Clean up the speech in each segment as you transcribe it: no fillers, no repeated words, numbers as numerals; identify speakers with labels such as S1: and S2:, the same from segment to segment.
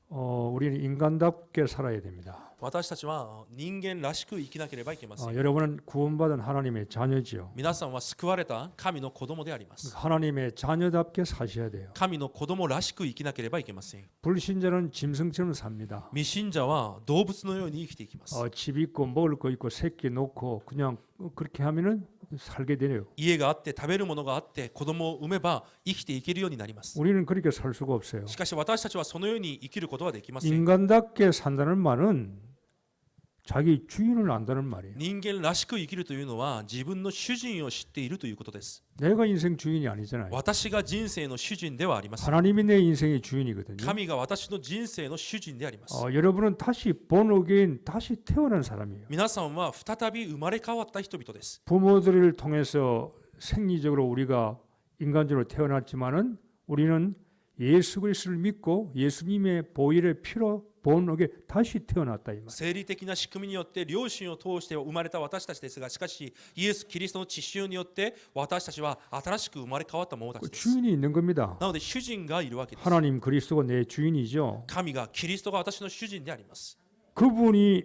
S1: 우리는 인간답게 살아야 됩니다.
S2: 私たちは人間らしく生きなければいけません。
S1: 여러분은 구원받은 하나님의 자녀지요.
S2: 皆さんは救われた神の子供であります。
S1: 하나님의 자녀답게 사셔야 돼요.
S2: 神の子供らしく生きなければいけません。
S1: 불신자는 짐승처럼 삽니다.
S2: 未信者は動物のように生きていきます。
S1: 집 있고 먹을 거 있고 새끼 놓고 그냥 그렇게 하면은 살게 되네요.
S2: 家があって食べるものがあって子供を産めば生きていけるようになります。
S1: 우리는 그렇게 살 수가 없어요.
S2: しかし私たちはそのように生きることはできません。
S1: 인간답게 산다는 말은 자기 주인을 안다는 말이에요.
S2: 人間らしく生きるというのは自分の主人を知っているということです。
S1: 내가 인생 주인이 아니잖아요.
S2: 私が人生の主人ではありません。
S1: 하나님이 내 인생의 주인이거든요.
S2: 神が私の人生の主人であります。
S1: 여러분은 다시 born again, 다시 태어난 사람이에요.
S2: 皆さんは再び生まれ変わった人々です。
S1: 부모들을 통해서 생리적으로 우리가 인간적으로 태어났지만은 우리는 예수 그리스도를 믿고 예수님의 보혈의 피로 born again 다시 태어났다 이 말.
S2: 生理的な仕組みによって両親を通して生まれた私たちですが、しかしイエス・キリストの血潮によって私たちは新しく生まれ変わった者たちです。
S1: 주인이 있는 겁니다.
S2: なので主人がいるわけです。
S1: 하나님 그리스도가 내 주인이죠.
S2: 神がキリストが私の主人であります。
S1: 그분이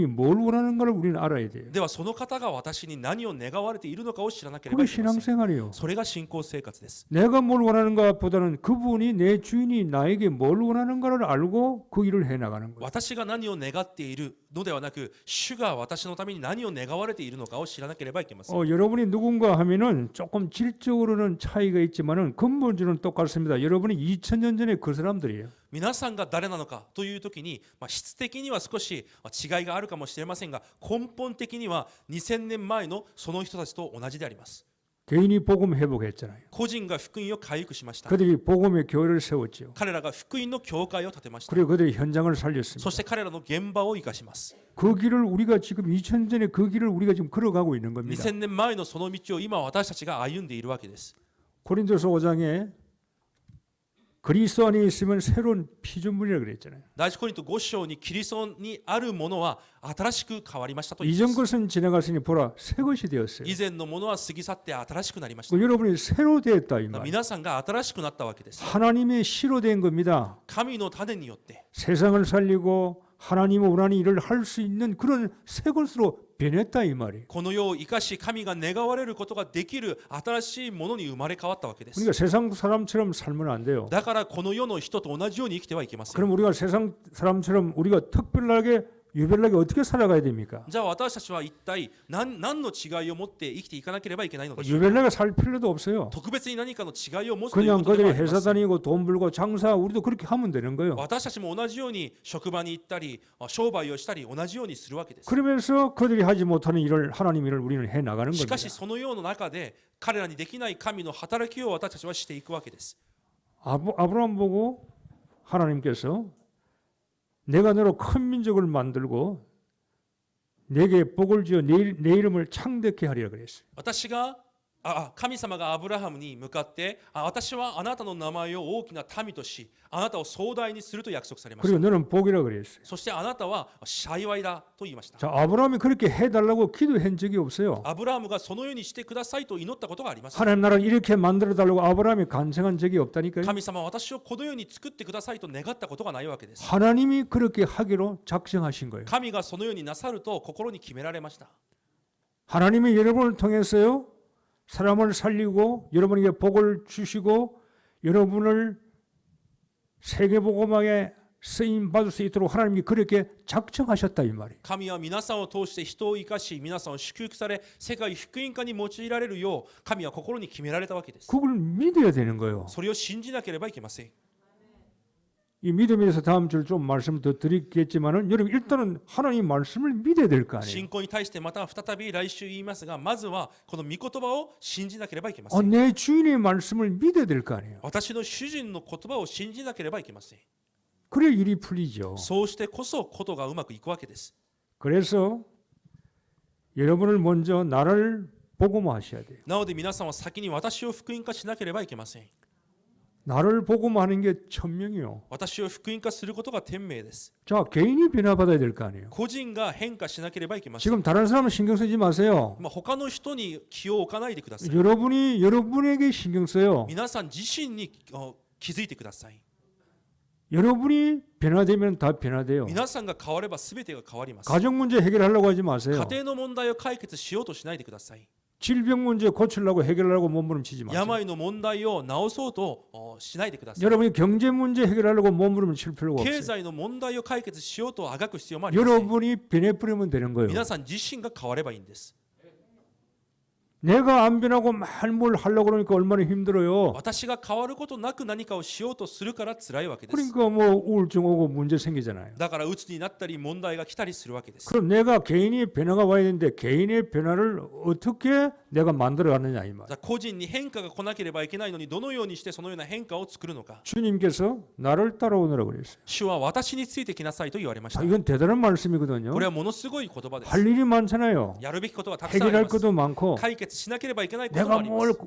S1: 뭘 원하는가를 우리는 알아야 돼요.
S2: ではその方が私に何を願われているのかを知らなければ
S1: 그게
S2: いけません。
S1: 신앙생활이에요.
S2: それが信仰生活です。
S1: 내가 뭘 원하는가보다는 그분이 내 주인이 나에게 뭘 원하는가를 알고 그 일을 해 나가는 거예요.
S2: 私が何を願っているのではなく、主が私のために何を願われているのかを知らなければいけません。
S1: 여러분이 누군가 하면은 조금 질적으로는 차이가 있지만은 근본적으로는 똑같습니다. 여러분이 2000년 전에 그 사람들이에요.
S2: 皆さんが誰なのかというときに、質的には少し違いがあるかもしれませんが、根本的には2000年前のその人たちと同じであります。
S1: 개인이 복음 회복했잖아요.
S2: 個人が福音を回復しました。
S1: 그들이 복음의 교회를 세웠지요.
S2: 彼らが福音の教会を建てました。
S1: 그리고 그들이 현장을
S2: そ
S1: 살렸습니다.
S2: して彼らの現場を生かします。
S1: 그 길을 우리가 지금 2000년 전에 그 길을 우리가 지금 걸어가고 있는 겁니다.
S2: 2000年前のその道を今私たちが歩んでいるわけです。
S1: 고린도서 5장에 그리스도 안에 있으면 새로운 피조물이라고 그랬잖아요.
S2: 第一コリント5章にキリストにあるものは新しく変わりましたと言いま
S1: 이전
S2: す。
S1: 것은 지나갔으니 보라 새 것이 되었어요.
S2: 以前のものは過ぎ去って新しくなりました。
S1: 여러분이 새로 되었다 이 말.
S2: 皆さんが新しくなったわけです。
S1: 하나님의 씨로 된 겁니다.
S2: 神の種によって
S1: 세상을 살리고 하나님의 원하는 일을 할 수 있는 그런 새 것으로 변했다 이 말이에요.
S2: この世を生かし神が願われることができる新しいものに生まれ変わったわけです。
S1: 그러니까 세상 사람처럼 살면 안 돼요.
S2: だからこの世の人と同じように生きてはいけません。
S1: 그럼 우리가 세상 사람처럼 우리가 특별하게 유별나게 어떻게 살아가야 됩니까?
S2: じゃあ私たちは一体何の違いを持って生きていかなければいけないのでしょうか。
S1: 유별나게 살 필요도 없어요.
S2: 特別に何かの違いを持つという
S1: 그냥
S2: ことでは
S1: 그들이
S2: ありま
S1: 회사
S2: せん。
S1: 다니고 돈 벌고 장사 우리도 그렇게 하면 되는 거예요.
S2: 私たちも同じように職場に行ったり商売をしたり同じようにするわけです。
S1: 그러면서 그들이 하지 못하는 일을 하나님 일을 우리는 해 나가는
S2: し
S1: 겁니다.
S2: かしそのような中で彼らにできない神の働きを私たちはしていくわけです。
S1: 아브라함 보고 하나님께서 내가 너로 큰 민족을 만들고 내게 복을 지어 내 이름을 창대케 하리라 그랬어요.
S2: 神様がアブラハムに向かって私はあなたの名前を大きな民としあなたを壮大にすると約束されまし
S1: 그리고
S2: た。
S1: 너는 복이라 그랬어요.
S2: そしてあなたは幸いだと言いました。
S1: 자, 아브라함이 그렇게 해달라고 기도한 적이 없어요.
S2: アブラハムがそのようにしてくださいと祈ったことがありません。
S1: 하나님 나라를 이렇게 만들어 달라고 아브라함이 간청한 적이 없다니까요.
S2: 神様は私をこのように作ってくださいと願ったことがないわけです。
S1: 하나님이 그렇게 하기로 작정하신 거예요.
S2: 神がそのようになさると心に決められました。
S1: 하나님이 여러분을 통해서요. 사람을 살리고 여러분에게 복을 주시고 여러분을 세계복음화에 쓰임 받을 수 있도록 하나님이 그렇게 작정하셨다 이 말이에요.
S2: 神は皆さんを通して人を生かし皆さんを祝福され世界福音化に用いられるよう神は心に決められたわけです。
S1: 그걸 믿어야 되는 거예요.
S2: それを信じなければいけません。
S1: 이 믿음에 대해서 다음 주 좀 말씀 더 드리겠지만은 여러분 일단은 하나님 말씀을 믿어야 될 거 아니에요.
S2: 信仰に対してまた再び来週言いますがまずはこの御言葉を信じなければいけません。
S1: 내 주인의 말씀을 믿어야 될 거 아니에요.
S2: 私の主人の言葉を信じなければいけません。
S1: 그래 일이 풀리죠.
S2: そうしてこそことがうまくいくわけです。
S1: 그래서 여러분을 먼저 나를 복음화하셔야 돼요.
S2: なので皆さんは先に私を福音化しなければいけません。
S1: 나를 복음화하는 게 천명이요.
S2: 私を福音化することが天命です。
S1: 자, 개인이 변화받아야 될 거 아니에요.
S2: 個人が変化しなければいけません。
S1: 지금 다른 사람은 신경 쓰지 마세요.
S2: 他の人に気を置かないでください。
S1: 여러분이 여러분에게 신경 써요.
S2: 皆さん自身に気づいてください。
S1: 여러분이 변화되면 다 변화돼요.
S2: 皆さんが変われば全てが変わります。
S1: 가정 문제 해결하려고 하지
S2: 家
S1: 마세요.
S2: 庭の問題を解決しようとしないでください。
S1: 질병 문제 고치려고 해결하려고 몸부림치지 마세요.
S2: 病の問題を治そうとしないでください。
S1: 여러분이 경제 문제 해결하려고 몸부림칠 필요가
S2: 経
S1: 없어요.
S2: 済の問題を解決しようとあがく必要もありません。
S1: 여러분이 변해버리면 되는 거예요.
S2: 皆さん自身が変わればいいんです。
S1: 내가 안 변하고 뭘 하려고 그러니까 얼마나 힘들어요.
S2: 私が変わることなく何かをしようとするから辛いわけです。
S1: 그러니까 뭐 우울증 오고 문제 생기잖아요.
S2: だから鬱になったり問題が来たりするわけです。
S1: 그럼 내가 개인이 변화가 와야 되는데 개인의 변화를 어떻게 내가 만들어가느냐 이 말.
S2: じゃあ個人に変化が来なければいけないのにどのようにしてそのような変化を作るのか。
S1: 주님께서 나를 따라오느라고 그랬어요.
S2: 主は私についてきなさいと言われまし
S1: 자,
S2: た。
S1: 이건 대단한 말씀이거든요.
S2: これはものすごい言葉です。
S1: 할 일이 많잖아요.
S2: やるべきことがたくさんあり
S1: 해결할
S2: ます。
S1: 것도 많고
S2: 解決しなければいけないことも
S1: 내가
S2: あります。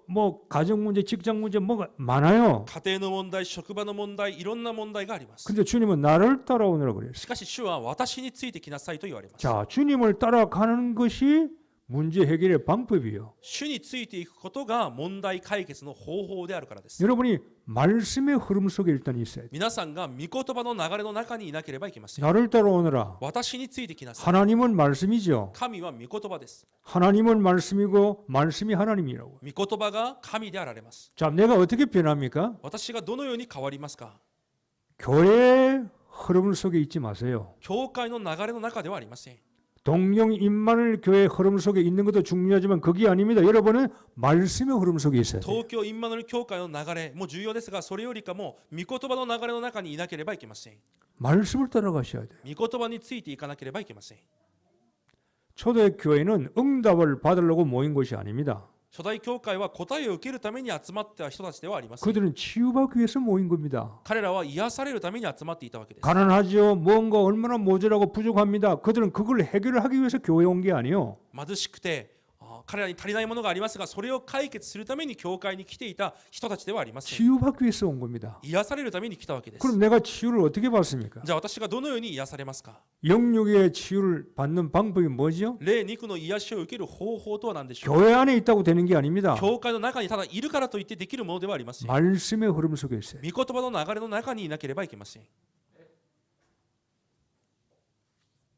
S1: 뭐 가정 문제, 직장 문제 뭐가 많아요.
S2: 家庭の問題、職場の問題、いろんな問題があります。
S1: 근데 주님은 나를 따라오느라고 그랬어요.
S2: しかし主は私についてきなさいと言われます。
S1: 자, 주님을 따라가는 것이 문제 해결의 방법이에요.
S2: 主についていくことが問題解決の方法であるからです。
S1: 여러분이 말씀의 흐름 속에 일단 있어야 돼요.
S2: 皆さんが御言葉の流れの中にいなければいけません。
S1: 나를 따라오느라.
S2: 私についてきなさい。
S1: 하나님은 말씀이죠.
S2: 神は御言葉です。
S1: 하나님은 말씀이고 말씀이 하나님이라고.
S2: 御言葉が神であられます。
S1: 자, 내가 어떻게 변합니까?
S2: 私がどのように変わりますか？
S1: 교회의 흐름 속에 있지 마세요.
S2: 教会の流れの中ではありません。
S1: 동령 임마누엘 교회 흐름 속에 있는 것도 중요하지만 그게 아닙니다. 여러분은 말씀의 흐름 속에 있어야 돼요.
S2: 東京インマヌエル教会の流れも重要ですが、それよりかも御言葉の流れの中にいなければいけません。
S1: 말씀을 따라가셔야 돼요.
S2: 御言葉についていかなければいけません。
S1: 초대교회는 응답을 받으려고 모인 곳이 아닙니다.
S2: 初代教会は答えを受けるために集まった人たちではありません。
S1: 그들은 치유받기 위해서 모인 겁니다.
S2: 彼らは癒されるために集まっていたわけです。
S1: 가난하죠. 뭔가 얼마나 모자라고 부족합니다. 그들은 그걸 해결하기 위해서 교회에 온 게 아니에요.
S2: 貧しくて彼らに足りないものがありますが、それを解決するために教会に来ていた人たちではありません。
S1: 치유받기 위해서 온 겁니다.
S2: 癒されるために来たわけです。
S1: 그럼 내가 치유를 어떻게 받습니까?
S2: じゃあ私がどのように癒されますか？
S1: 영육의 치유를 받는 방법이 뭐죠?
S2: 霊肉の癒しを受ける方法とは何でしょう？
S1: 교회 안에 있다고 되는 게 아닙니다.
S2: 教会の中にただいるからといってできるものではありません。
S1: 말씀의 흐름 속에 있어요.
S2: 御言葉の流れの中にいなければいけません。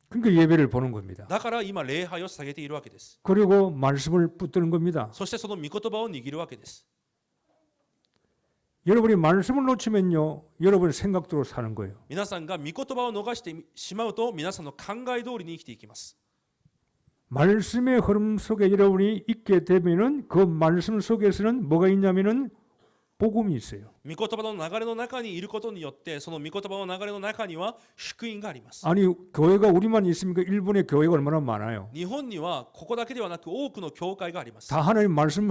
S1: 그러니까 예배를 보는 겁니다.
S2: だから今礼拝を捧げているわけです。
S1: 그리고 말씀을 붙드는 겁니다.
S2: そしてその御言葉を握るわけです。
S1: 여러분이 말씀을 놓치면요, 여러분 생각대로 사는 거예요.
S2: 皆さんが御言葉を逃してしまうと、皆さんの考え通りに生きていきます。
S1: 말씀의 흐름 속에 여러분이 있게 되면은 그 말씀 속에서는 뭐가 있냐면은 복음이 있어요.
S2: 御言葉の流れの中にいることによって、その御言葉の流れの中には福音があります。
S1: 아니 교회가 우리만 있습니까? 일본의 교회가 얼마나 많아요.
S2: 日本にはここだけではなく多くの教会があります。
S1: 다 하나님 말씀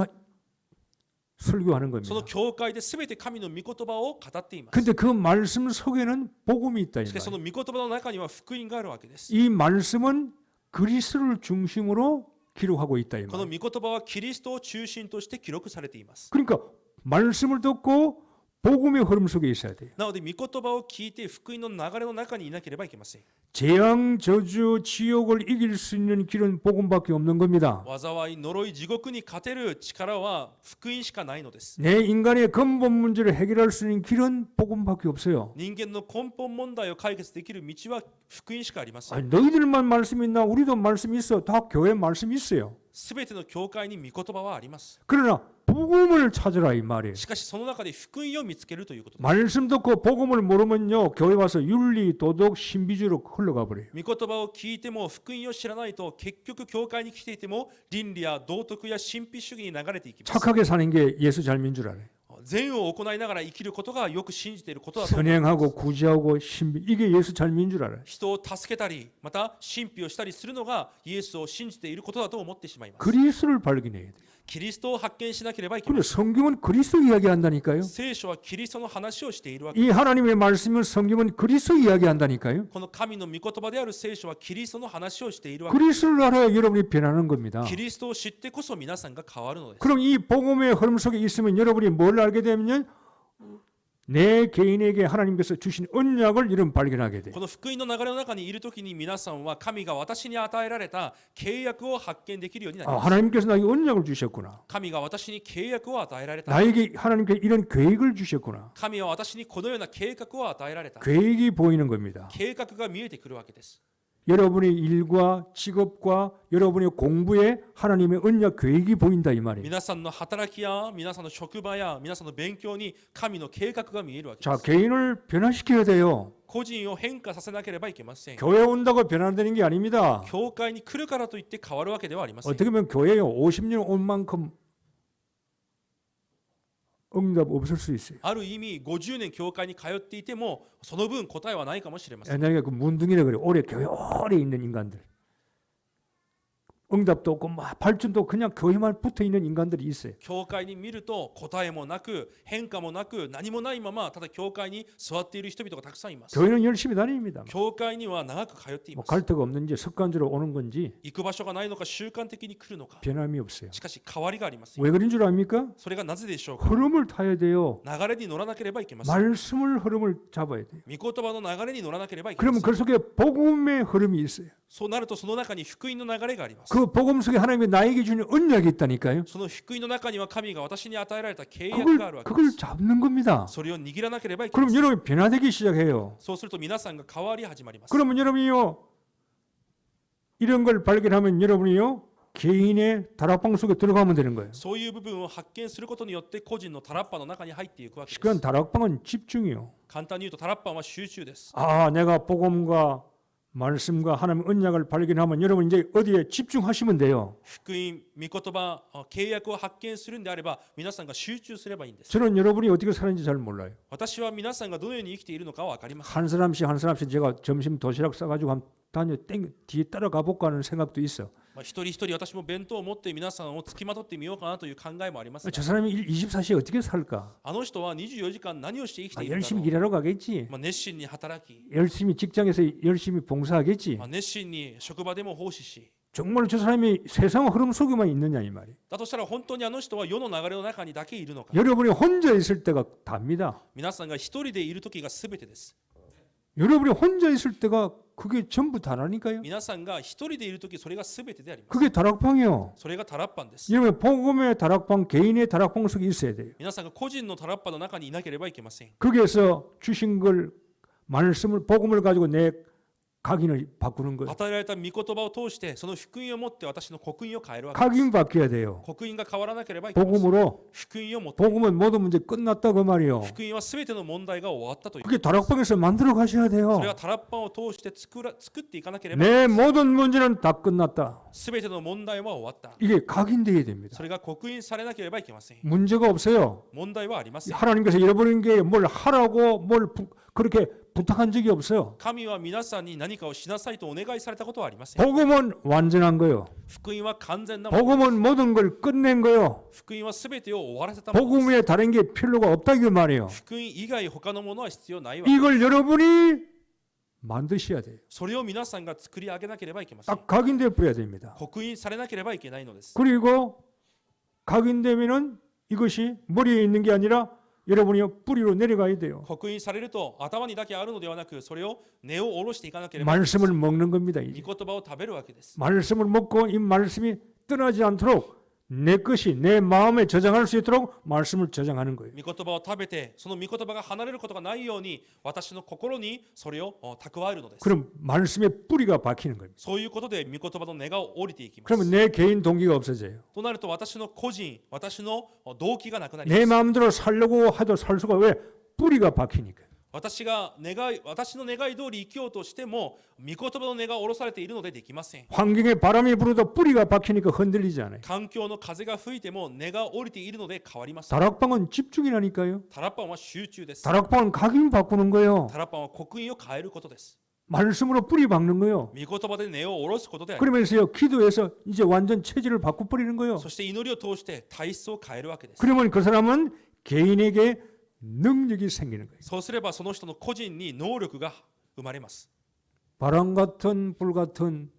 S1: 설교하는
S2: その
S1: 겁니다.
S2: 教会で全て神の御言葉を語っています。
S1: 근데 그 말씀 속에는 복음이 있다 이
S2: しかしその
S1: 말이에요.
S2: 御言葉の中には福音があるわけです。
S1: 이 말씀은 그리스도를 중심으로 기록하고 있다 이
S2: この
S1: 말이에요.
S2: 御言葉はキリストを中心として記録されています。
S1: 그러니까 말씀을 듣고 복음의 흐름 속에 있어야 돼요.
S2: なので御言葉を聞いて福音の流れの中にいなければいけません。
S1: 재앙, 저주, 지옥을 이길 수 있는 길은 복음밖에 없는 겁니다.
S2: 災い、呪い、地獄に勝てる力は福音しかないのです。
S1: 내 인간의 근본 문제를 해결할 수 있는 길은 복음밖에 없어요.
S2: 人間の根本問題を解決できる道は福音しかありません。
S1: 아니, 너희들만 말씀 있나? 우리도 말씀 있어. 다 교회 말씀 있어요.
S2: すべての教会に御言葉はあります。
S1: 그러나 복음을 찾으라 이 말이에요.
S2: しかしその中で福音を見つけるということです。
S1: 말씀 듣고 복음을 모르면요, 교회 와서 윤리, 도덕, 신비주의로 흘러가 버려요.
S2: 御言葉を聞いても福音を知らないと、結局教会に来ていても倫理や道徳や神秘主義に流れていきます。
S1: 착하게 사는 게 예수 잘 믿는 줄 알아요.
S2: 善を行いながら生きることがよく信じていることだと思います。
S1: 선행하고 구제하고 신비, 이게 예수 잘 믿는 줄 알아요.
S2: 人を助けたり、また神秘をしたりするのがイエスを信じていることだと思ってしまいます。
S1: 그리스도를 발견해야 돼요.
S2: キリストを発見しなければいけま
S1: 근데
S2: せん。
S1: 성경은 그리스도 이야기한다니까요.
S2: 聖書はキリストの話をしているわけ。
S1: 이 하나님의 말씀은 성경은 그리스도 이야기한다니까요.
S2: この神の御言葉である聖書はキリストの話をしているわけ。
S1: 그리스도를 알아야 여러분이 변하는 겁니다.
S2: キリストを知ってこそ皆さんが変わるのです。
S1: 그럼 이 복음의 흐름 속에 있으면 여러분이 뭘 알게 되면 내 개인에게 하나님께서 주신 언약을 이런 발견하게 돼.
S2: この福音の流れの中にいるときに皆さんは神が私に与えられた契約を発見できるようになり
S1: 아,
S2: ます。
S1: 하나님께서 나에게 언약을 주셨구나.
S2: 神が私に契約を与えられた。
S1: 나에게 하나님께서 이런 계획을 주셨구나.
S2: 神は私にこのような計画を与えられた。
S1: 계획이 보이는 겁니다.
S2: 計画が見えてくるわけです。
S1: 여러분의 일과 직업과 여러분의 공부에 하나님의 언약 계획이 보인다 이 말이에요.
S2: 皆さんの働きや皆さんの職場や皆さんの勉強に神の計画が見えるわけで
S1: 자,
S2: す。
S1: 개인을 변화시켜야 돼요.
S2: 個人を変化させなければいけません。
S1: 교회 온다고 변화되는 게 아닙니다.
S2: 教会に来るからといって変わるわけではありません。
S1: 어떻게 보면 교회에 50년 온 만큼 응답 없을 수 있어요.
S2: ある意味50年教会に通っていてもその分答えはないかもしれません。
S1: 옛날에 그 문둥이라 그래. 오래 교회 오래 있는 인간들. 응답도 없고 막 발전도 그냥 교회만 붙어 있는 인간들이 있어요.
S2: 教会に見ると答えもなく変化もなく何もないままただ教会に座っている人々がたくさんいます。
S1: 교회는 열심히 다닙니다.
S2: 教会には長く通っていま
S1: 뭐
S2: す。
S1: 갈 데가 없는지 습관적으로 오는 건지
S2: 行く場所がないのか習慣的に来るのか。
S1: 변함이 없어요.
S2: しかし変わりがありますよ。
S1: 왜 그런 줄 압니까?
S2: それがなぜでしょうか。
S1: 흐름을 타야 돼요.
S2: 流れに乗らなければいけません。
S1: 말씀을 흐름을 잡아야 돼요.
S2: 御言葉の流れに乗らなければいけませ
S1: 그러면
S2: ん。
S1: 그 속에 복음의 흐름이 있어요.
S2: そうなるとその中に福音の流れがあります。
S1: 그 복음 속에 하나님이 나에게 주는 언약이 있다니까요.
S2: その福音の中には神が私に与えられた契約があるわけで
S1: 그걸
S2: す。
S1: 잡는 겁니다.
S2: それを握らなければいけま
S1: 그럼
S2: せん。
S1: 여러분이 변화되기 시작해요.
S2: そうすると皆さんが変わり始まります。
S1: 그러면 여러분이요 이런 걸 발견하면 여러분이요 개인의 다락방 속에 들어가면 되는 거예요.
S2: そういう部分を発見することによって個人のタラッパの中に入っていくわけで
S1: 그건
S2: す。
S1: 다락방은 집중이요.
S2: 簡単に言うとタラッパは集中です。
S1: 아, 내가 복음과 말씀과 하나님의 언약을 발견하면 여러분 이제 어디에 집중하시면 돼요.
S2: 福音、御言葉、契約を発見するんであれば皆さんが集中すればいいんです。
S1: 저는 여러분이 어떻게 사는지 잘 몰라요.
S2: 私は皆さんがどのように生きているのかは分かりません。
S1: 한 사람씩 한 사람씩 제가 점심 도시락 싸가지고 한 다녀 땡 뒤에 따라가 볼까 하는 생각도 있어.
S2: 一人一人私も弁当を持って皆さんを付きまとってみようかなという考えもありますが
S1: 저 사람이 24시에 어떻게 살까?
S2: あの人は24時間何をして生きているんだろ
S1: 열심히
S2: う。
S1: 일하러 가겠지.
S2: 熱心に働き、
S1: 열심히 직장에서 열심히 봉사하겠지.
S2: 熱心に職場でも奉仕し、
S1: 정말 저 사람이 세상 흐름 속에만 있느냐 이 말이에요.
S2: だとしたら本当にあの人は世の流れの中にだけいるのか。
S1: 여러분이 혼자 있을 때가 답니다.
S2: 皆さんが一人でいる時が全てです。
S1: 여러분이 혼자 있을 때가 그게 전부 다라니까요.
S2: 皆さんが一人でいる時それが全てであります。
S1: 그게 다락방이요.
S2: それがタラッパンです。
S1: 여러분 복음의 다락방, 개인의 다락방 속에 있어야 돼요.
S2: 皆さんが個人のタラッパの中にいなければいけません。
S1: 거기에서 주신 걸 말씀을 복음을 가지고 내 각인을 바꾸는 거예요.
S2: 与えられた御言葉を通してその福音を持って私の刻印を変えるわけです。
S1: 각인 바뀌어야 돼요.
S2: 刻印が変わらなければいけません。
S1: 복음으로
S2: 福音を持って
S1: 복음은 모든 문제 끝났다 그 말이에요.
S2: 福音は全ての問題が終わったという。
S1: 그게 다락방에서 만들어 가셔야 돼요.
S2: それはタラッパンを通して作っていかなければ、
S1: 내 모든 문제는 다 끝났다.
S2: 全ての問題は終わった。
S1: 이게 각인되어야 됩니다.
S2: それが刻印されなければいけません。
S1: 문제가 없어요.
S2: 問題はありません。
S1: 하나님께서 여러분에게 뭘 하라고 그렇게 부탁한 적이 없어요.
S2: 神は皆さんに何かをしなさいとお願いされたことはありません。
S1: 복음은 완전한 거요.
S2: 福音は完全なもの。
S1: 복음은 모든 걸 끝낸 거요.
S2: 福音は全てを終わらせたものです。
S1: 복음 외에 다른 게 필요가 없다 그 말이에요.
S2: 福音以外他のものは必要ないわけです。
S1: 이걸 여러분이 만드셔야 돼요.
S2: それを皆さんが作り上げなければいけません。
S1: 딱 각인돼 버려야 됩니다.
S2: 刻印されなければいけないのです。
S1: 그리고 각인되면은 이것이 머리에 있는 게 아니라 여러분이 뿌리로 내려가야 돼요.
S2: 刻印されると頭にだけあるのではなく、それを根を下ろしていかなければいけません。
S1: 말씀을 먹는 겁니다. 이제.
S2: 御言葉を食べるわけです。
S1: 말씀을 먹고 이 말씀이 떠나지 않도록 내 것이 내 마음에 저장할 수 있도록 말씀을 저장하는 거예요.
S2: 御言葉を食べて、その御言葉が離れることがないように、私の心にそれを蓄えるのです。
S1: 그럼 말씀의 뿌리가 박히는 겁니다.
S2: そういうことで御言葉の根が降りていきます。
S1: 그러면 내 개인 동기가 없어져요.
S2: となると私の個人、私の動機がなくなりま
S1: 내
S2: す。
S1: 마음대로 살려고 해도 살 수가 왜 뿌리가 박히니까.
S2: 私の願い通り生きようとしても、御言葉の根が下ろされているのでできません。
S1: 환경에 바람이 불어도 뿌리가 박히니까 흔들리지 않아요.
S2: 環境の風が吹いても根が降りているので変わりません。
S1: 다락방은 집중이라니까요.
S2: タラッパンは集中です。
S1: 다락방은 각인 바꾸는 거예요.
S2: タラッパンは刻印を変えることです。
S1: 말씀으로 뿌리 박는 거예요.
S2: 御言葉で根を下ろすことであります。
S1: 그러면서요 기도해서 이제 완전 체질을 바꿔버리는 거예요.
S2: そして祈りを通して体質を変えるわけです。
S1: 그러면 그 사람은 개인에게 능력이 생기는 거예요.
S2: そうすればその人の個人に能力が生まれます。
S1: 바람 같은 불 같은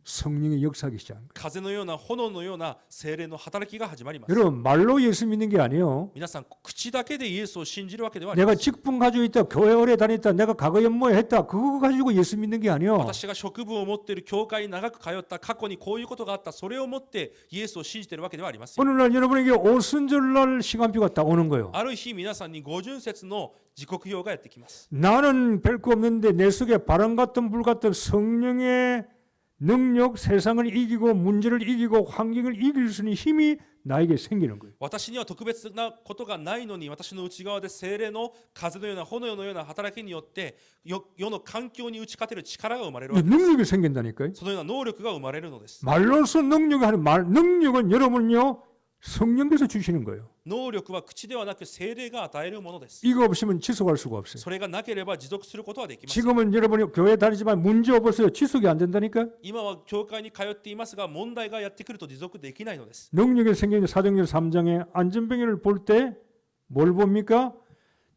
S1: 성령의 역사하기 시작한 거예요.
S2: 風のような炎のような精霊の働きが始まります。
S1: 여러분 말로 예수 믿는 게 아니에요.
S2: 皆さん、口だけでイエスを信じるわけではありま
S1: 내가
S2: せん。
S1: 직분 가지고 있다, 교회 오래 다녔다, 내가 과거에 뭐 했다, 그거 가지고 예수 믿는 게 아니에요.
S2: 私が職分を持っている、教会に長く通った、過去にこういうことがあった、それを持ってイエスを信じているわけではありません。
S1: 어느 날 여러분에게 오순절날 시간표가 딱 오는 거예요.
S2: ある日、皆さんに五巡節の時刻表がやってきます。
S1: 나는 별거 없는데 내 속에 바람 같은 불 같은 성령의 능력, 세상을 이기고 문제를 이기고 환경을 이길 수 있는 힘이 나에게 생기는 거예요.
S2: 私には特別なことがないのに、私の内側で精霊の風のような炎のような働きによって世の環境に打ち勝てる力が生まれるわけです。
S1: 능력이 생긴다니까요.
S2: そのような能力が生まれるのです。
S1: 말로서 능력이 하는 말, 능력은 여러분요 성령께서 주시는 거예요.
S2: 能力は口ではなく精霊が与えるものです。
S1: 이거 없으면 지속할 수가 없어요.
S2: それがなければ持続することはできません。
S1: 지금은 여러분이 교회 다니지만 문제 없어요. 지속이 안 된다니까.
S2: 今は教会に通っていますが、問題がやってくると持続できないのです。
S1: 능력이 생기는 사도행전 3장에 안전병이를 볼 때 뭘 봅니까?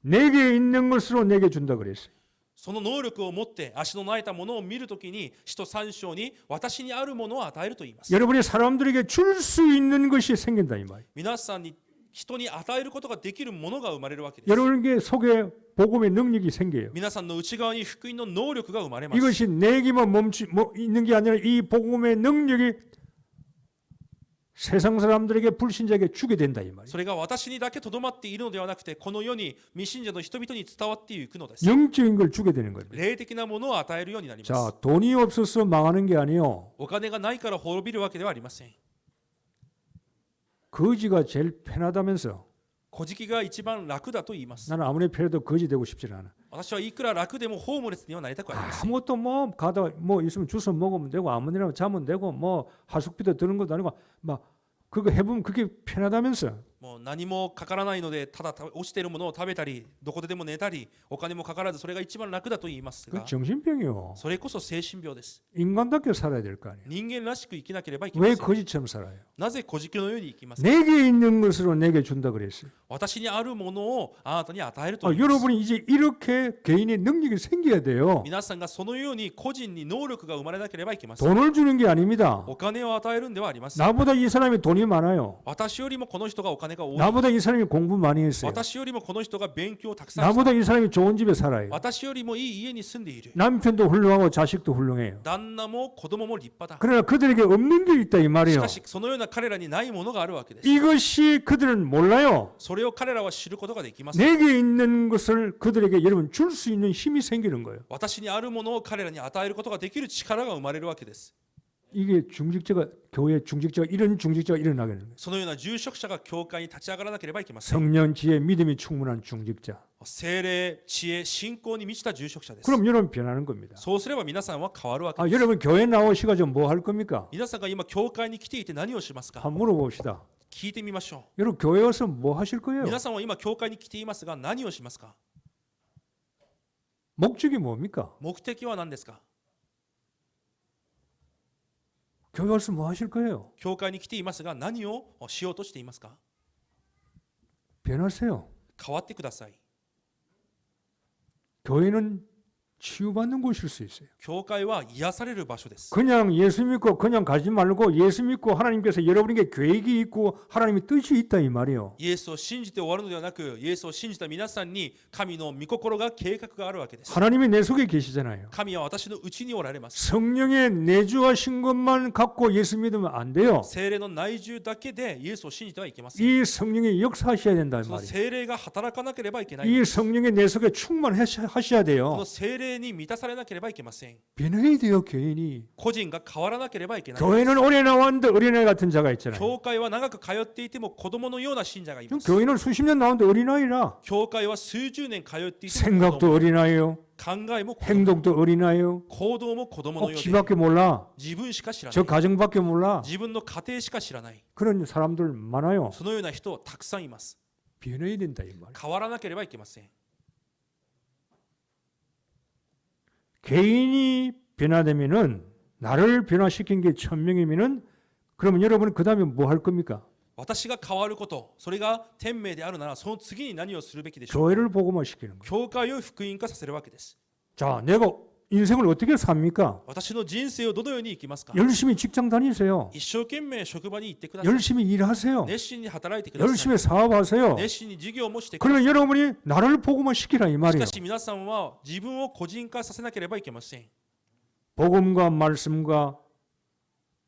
S1: 내게 있는 것으로 내게 준다 그랬어요.
S2: その能力を持って足の泣いたものを見るときに、使徒3章に私にあるものを与えると言います。
S1: 여러분이 사람들에게 줄 수 있는 것이 생긴다 이 말이에요.
S2: 皆さんに人に与えることができるものが生まれるわけです。
S1: 여러분에게 속에 복음의 능력이 생겨요.
S2: 皆さんの内側に福音の能力が生まれます。
S1: 이것이 내게만 있는 게 아니라 이 복음의 능력이 세상 사람들에게 불신자에게 주게 된다 이 말이에요.
S2: それが私にだけとどまっているのではなくて、この世に未信者の人々に伝わっていくのです。
S1: 영적인 걸 주게 되는 겁니다.
S2: 霊的なものを与えるようになります。
S1: 자, 돈이 없어서 망하는 게 아니요.
S2: お金がないから滅びるわけではありません。
S1: 거지가 제일 편하다면서.
S2: 小じが一番楽だと言います。
S1: 나는 아무리 편해도 거지 되고 싶지 않아.
S2: 私はいくら楽でもホームレスにはなりたくありません。
S1: 아무것도 뭐 가다 뭐 있으면 주워 먹으면 되고 아무데나 자면 되고 뭐 하숙비도 드는 것도 아니고 막 그거 해보면 그게 편하다면서.
S2: もう何もかからないので、ただ落ちているものを食べたり、どこででも寝たり、お金もかからず、それが一番楽だと言いますが
S1: 그 、 정신병이요.
S2: それこそ精神病です。
S1: 인간답게 살아야 될 거 아니에요.
S2: 人間らしく生きなければいけま
S1: 왜
S2: せん。
S1: 거지처럼 살아요?
S2: なぜ小じのように生きますか。
S1: 내게 있는 것으로 내게 준다 그랬어요.
S2: 私にあるものをあなたに与えると言います。
S1: 여러분이 이제 이렇게 개인의 능력이 생겨야 돼요.
S2: 皆さんがそのように個人に能力が生まれなければいけません。
S1: 돈을 주는 게 아닙니다.
S2: お金を与えるんではありません。
S1: 나보다 이 사람이 돈이 많아요.
S2: 私よりもこの人がお金が多い。
S1: 나보다 이 사람이 공부 많이 했어요.
S2: 私よりもこの人が勉強をたくさんした。
S1: 나보다 이 사람이 좋은 집에 살아요.
S2: 私よりもいい家に住んでいる。
S1: 남편도 훌륭하고 자식도 훌륭해요.
S2: 旦那も子供も立派だ。
S1: 그러나 그들에게 없는 게 있다 이
S2: し
S1: 말이에요.
S2: かしそのような彼らにないものがあるわけです。
S1: 이것이 그들은 몰라요.
S2: それを彼らは知ることができます。
S1: 내게 있는 것을 그들에게 여러분 줄 수 있는 힘이 생기는 거예요.
S2: 私にあるものを彼らに与えることができる力が生まれるわけです。
S1: 이게 중직자가 교회 중직자가 이런 중직자가 일어나게 되는 거예요.
S2: そのような住職者が教会に立ち上がらなければいけません。
S1: 성령 지혜 믿음이 충분한 중직자.
S2: 聖霊、知恵、信仰に満ちた住職者です。
S1: 그럼 여러분 변하는 겁니다.
S2: そうすれば皆さんは変わるわけ
S1: 아,
S2: です。
S1: 여러분 교회 나오시가지고 뭐 할 겁니까?
S2: 皆さんが今教会に来ていて何をしますか。
S1: 한번 물어봅시다.
S2: 聞いてみましょ
S1: 여러분 교회 와서 뭐 하실
S2: う。
S1: 거예요?
S2: 皆さんは今教会に来ていますが何をしますか。
S1: 목적이 뭡니까?
S2: 目的は何ですか。
S1: 교회 와서 뭐 하실 거예요?
S2: 教会に来ていますが何をしようとしていますか。
S1: 변하세요.
S2: 変わってください。
S1: 교회는 치유받는 곳일 수 있어요.
S2: 教会は癒される場所です。
S1: 그냥 예수 믿고 그냥 가지 말고 예수 믿고 하나님께서 여러분에게 계획이 있고 하나님의 뜻이 있다 이 말이에요.
S2: イエスを信じて終わるのではなく、イエスを信じた皆さんに神の御心が計画があるわけです。
S1: 하나님이 내 속에 계시잖아요.
S2: 神は私のうちにおられます。
S1: 성령의 내주하신 것만 갖고 예수 믿으면 안 돼요.
S2: 聖霊の内住だけでイエスを信じてはいけません。
S1: 이 성령이 역사하셔야 된다 이
S2: その
S1: 말이에요.
S2: 聖霊が働かなければいけない。
S1: 이 성령의 내 속에 충만하셔야
S2: こ
S1: 돼요.
S2: の聖霊に満たされなければいけません。
S1: 변해야 돼요 개인이.
S2: 個人が変わらなければいけない。
S1: 교회는 오래 나왔는데 어린아이 같은 자가 있잖아요.
S2: 教会は長く通っていても子供のような信者がいます。
S1: 교회는 수십 년 나왔는데 어린아이라.
S2: 教会は数十年通っていても子
S1: 생각도
S2: 供、
S1: 어린아이요.
S2: 考えも子供、
S1: 행동도 어린아이요.
S2: 行動も子供の
S1: 꼭
S2: ようで
S1: 지밖에 몰라.
S2: 自分しか知らな
S1: 저
S2: い。
S1: 가정밖에 몰라.
S2: 自分の家庭しか知らない。
S1: 그런 사람들 많아요.
S2: そのような人はたくさんいます。
S1: 변해야 된다 이 말.
S2: 変わらなければいけません。
S1: 개인이 변화되면은 나를 변화시킨 게 천명이면은 그러면 여러분은 그 다음에 뭐 할 겁니까?
S2: 私が変わること、それが天命であるなら、その次に何をするべきでしょうか。
S1: 교회를 복음화시키는 거예요.
S2: 教会を福音化させるわけです。
S1: 자, 내가 인생을 어떻게 삽니까?
S2: 私の人生をどのように生きますか？
S1: 열심히 직장 다니세요.
S2: 一生懸命職場に行ってください。
S1: 열심히 일하세요.
S2: 熱心に働いてください。
S1: 열심히 사업하세요.
S2: 熱心に事業もしてくださ
S1: 그러면
S2: い。
S1: 여러분이 나를 복음화 시키라 이
S2: し
S1: 말이에요.
S2: かし皆さんは自分を個人化させなければいけません。
S1: 복음과 말씀과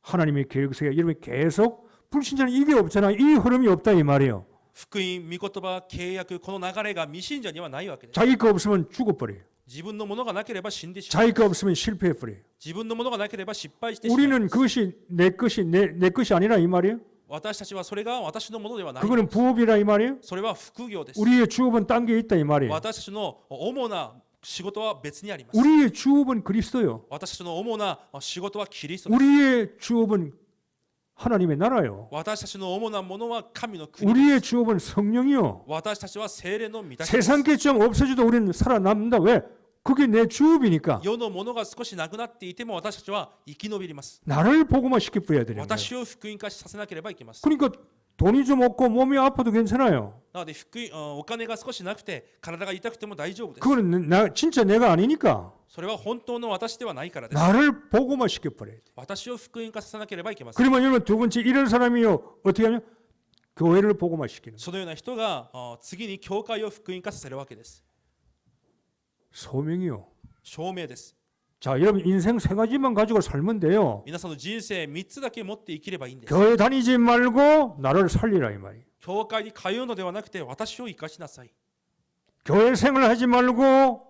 S1: 하나님의 계획 속에 여러분이 계속 불신자는 이게 없잖아. 이 흐름이 없다 이 말이에요.
S2: 福音、御言葉、契約、この流れが未信者にはないわけです。
S1: 자기 거 없으면 죽어버려요.
S2: 自分のものがなければ死んでしまう。
S1: 자기 거 없으면 실패해버려요.
S2: 自分のものがなければ失敗してしまう。
S1: 우리는 그것이 내 것이 아니라 이 말이에요.
S2: 私たちはそれが私のものではない。
S1: 그거는 부업이라 이 말이에요.
S2: それは副業です。
S1: 우리의 주업은 딴 게 있다 이 말이에요.
S2: 私たちの主な仕事は別にあります。
S1: 우리의 주업은 그리스도요.
S2: 私たちの主な仕事はキリストです。
S1: 우리의 주업은 하나님의 나라요.
S2: 私たちの主なものは神の国。
S1: 우리의 주업은 성령이요.
S2: 私たちは聖霊の満たし。
S1: 세상 게 좀 없어져도 우리는 살아남는다. 왜? 그게 내 주업이니까.
S2: 世のものが少しなくなっていても私たちは生き延びます。
S1: 나를 복음화 시켜버려야 되는 거예요.
S2: 私を福音化させなければいけません。
S1: 그러니까 돈이 좀 없고 몸이 아파도 괜찮아요.
S2: なのでお金が少しなくて体が痛くても大丈夫です。
S1: 그거는 진짜 내가 아니니까
S2: それは本当の私ではないからです。
S1: 나를 복음화 시켜버려야 돼.
S2: 私を福音化させなければいけません。
S1: 그러면 여러분 두 번째 이런 사람이요 어떻게 하냐? 교회를 복음화 시키는.
S2: そのような人が次に教会を福音化させるわけです。
S1: 소명이요.
S2: 証明です。
S1: 자, 여러분 인생 세 가지만 가지고 살면 돼요.
S2: 皆さんの人生3つだけ持って生きればいいんです。
S1: 교회 다니지 말고 나를 살리라 이 말이에요.
S2: 教会に通うのではなくて私を生かしなさい。
S1: 교회 생활하지 말고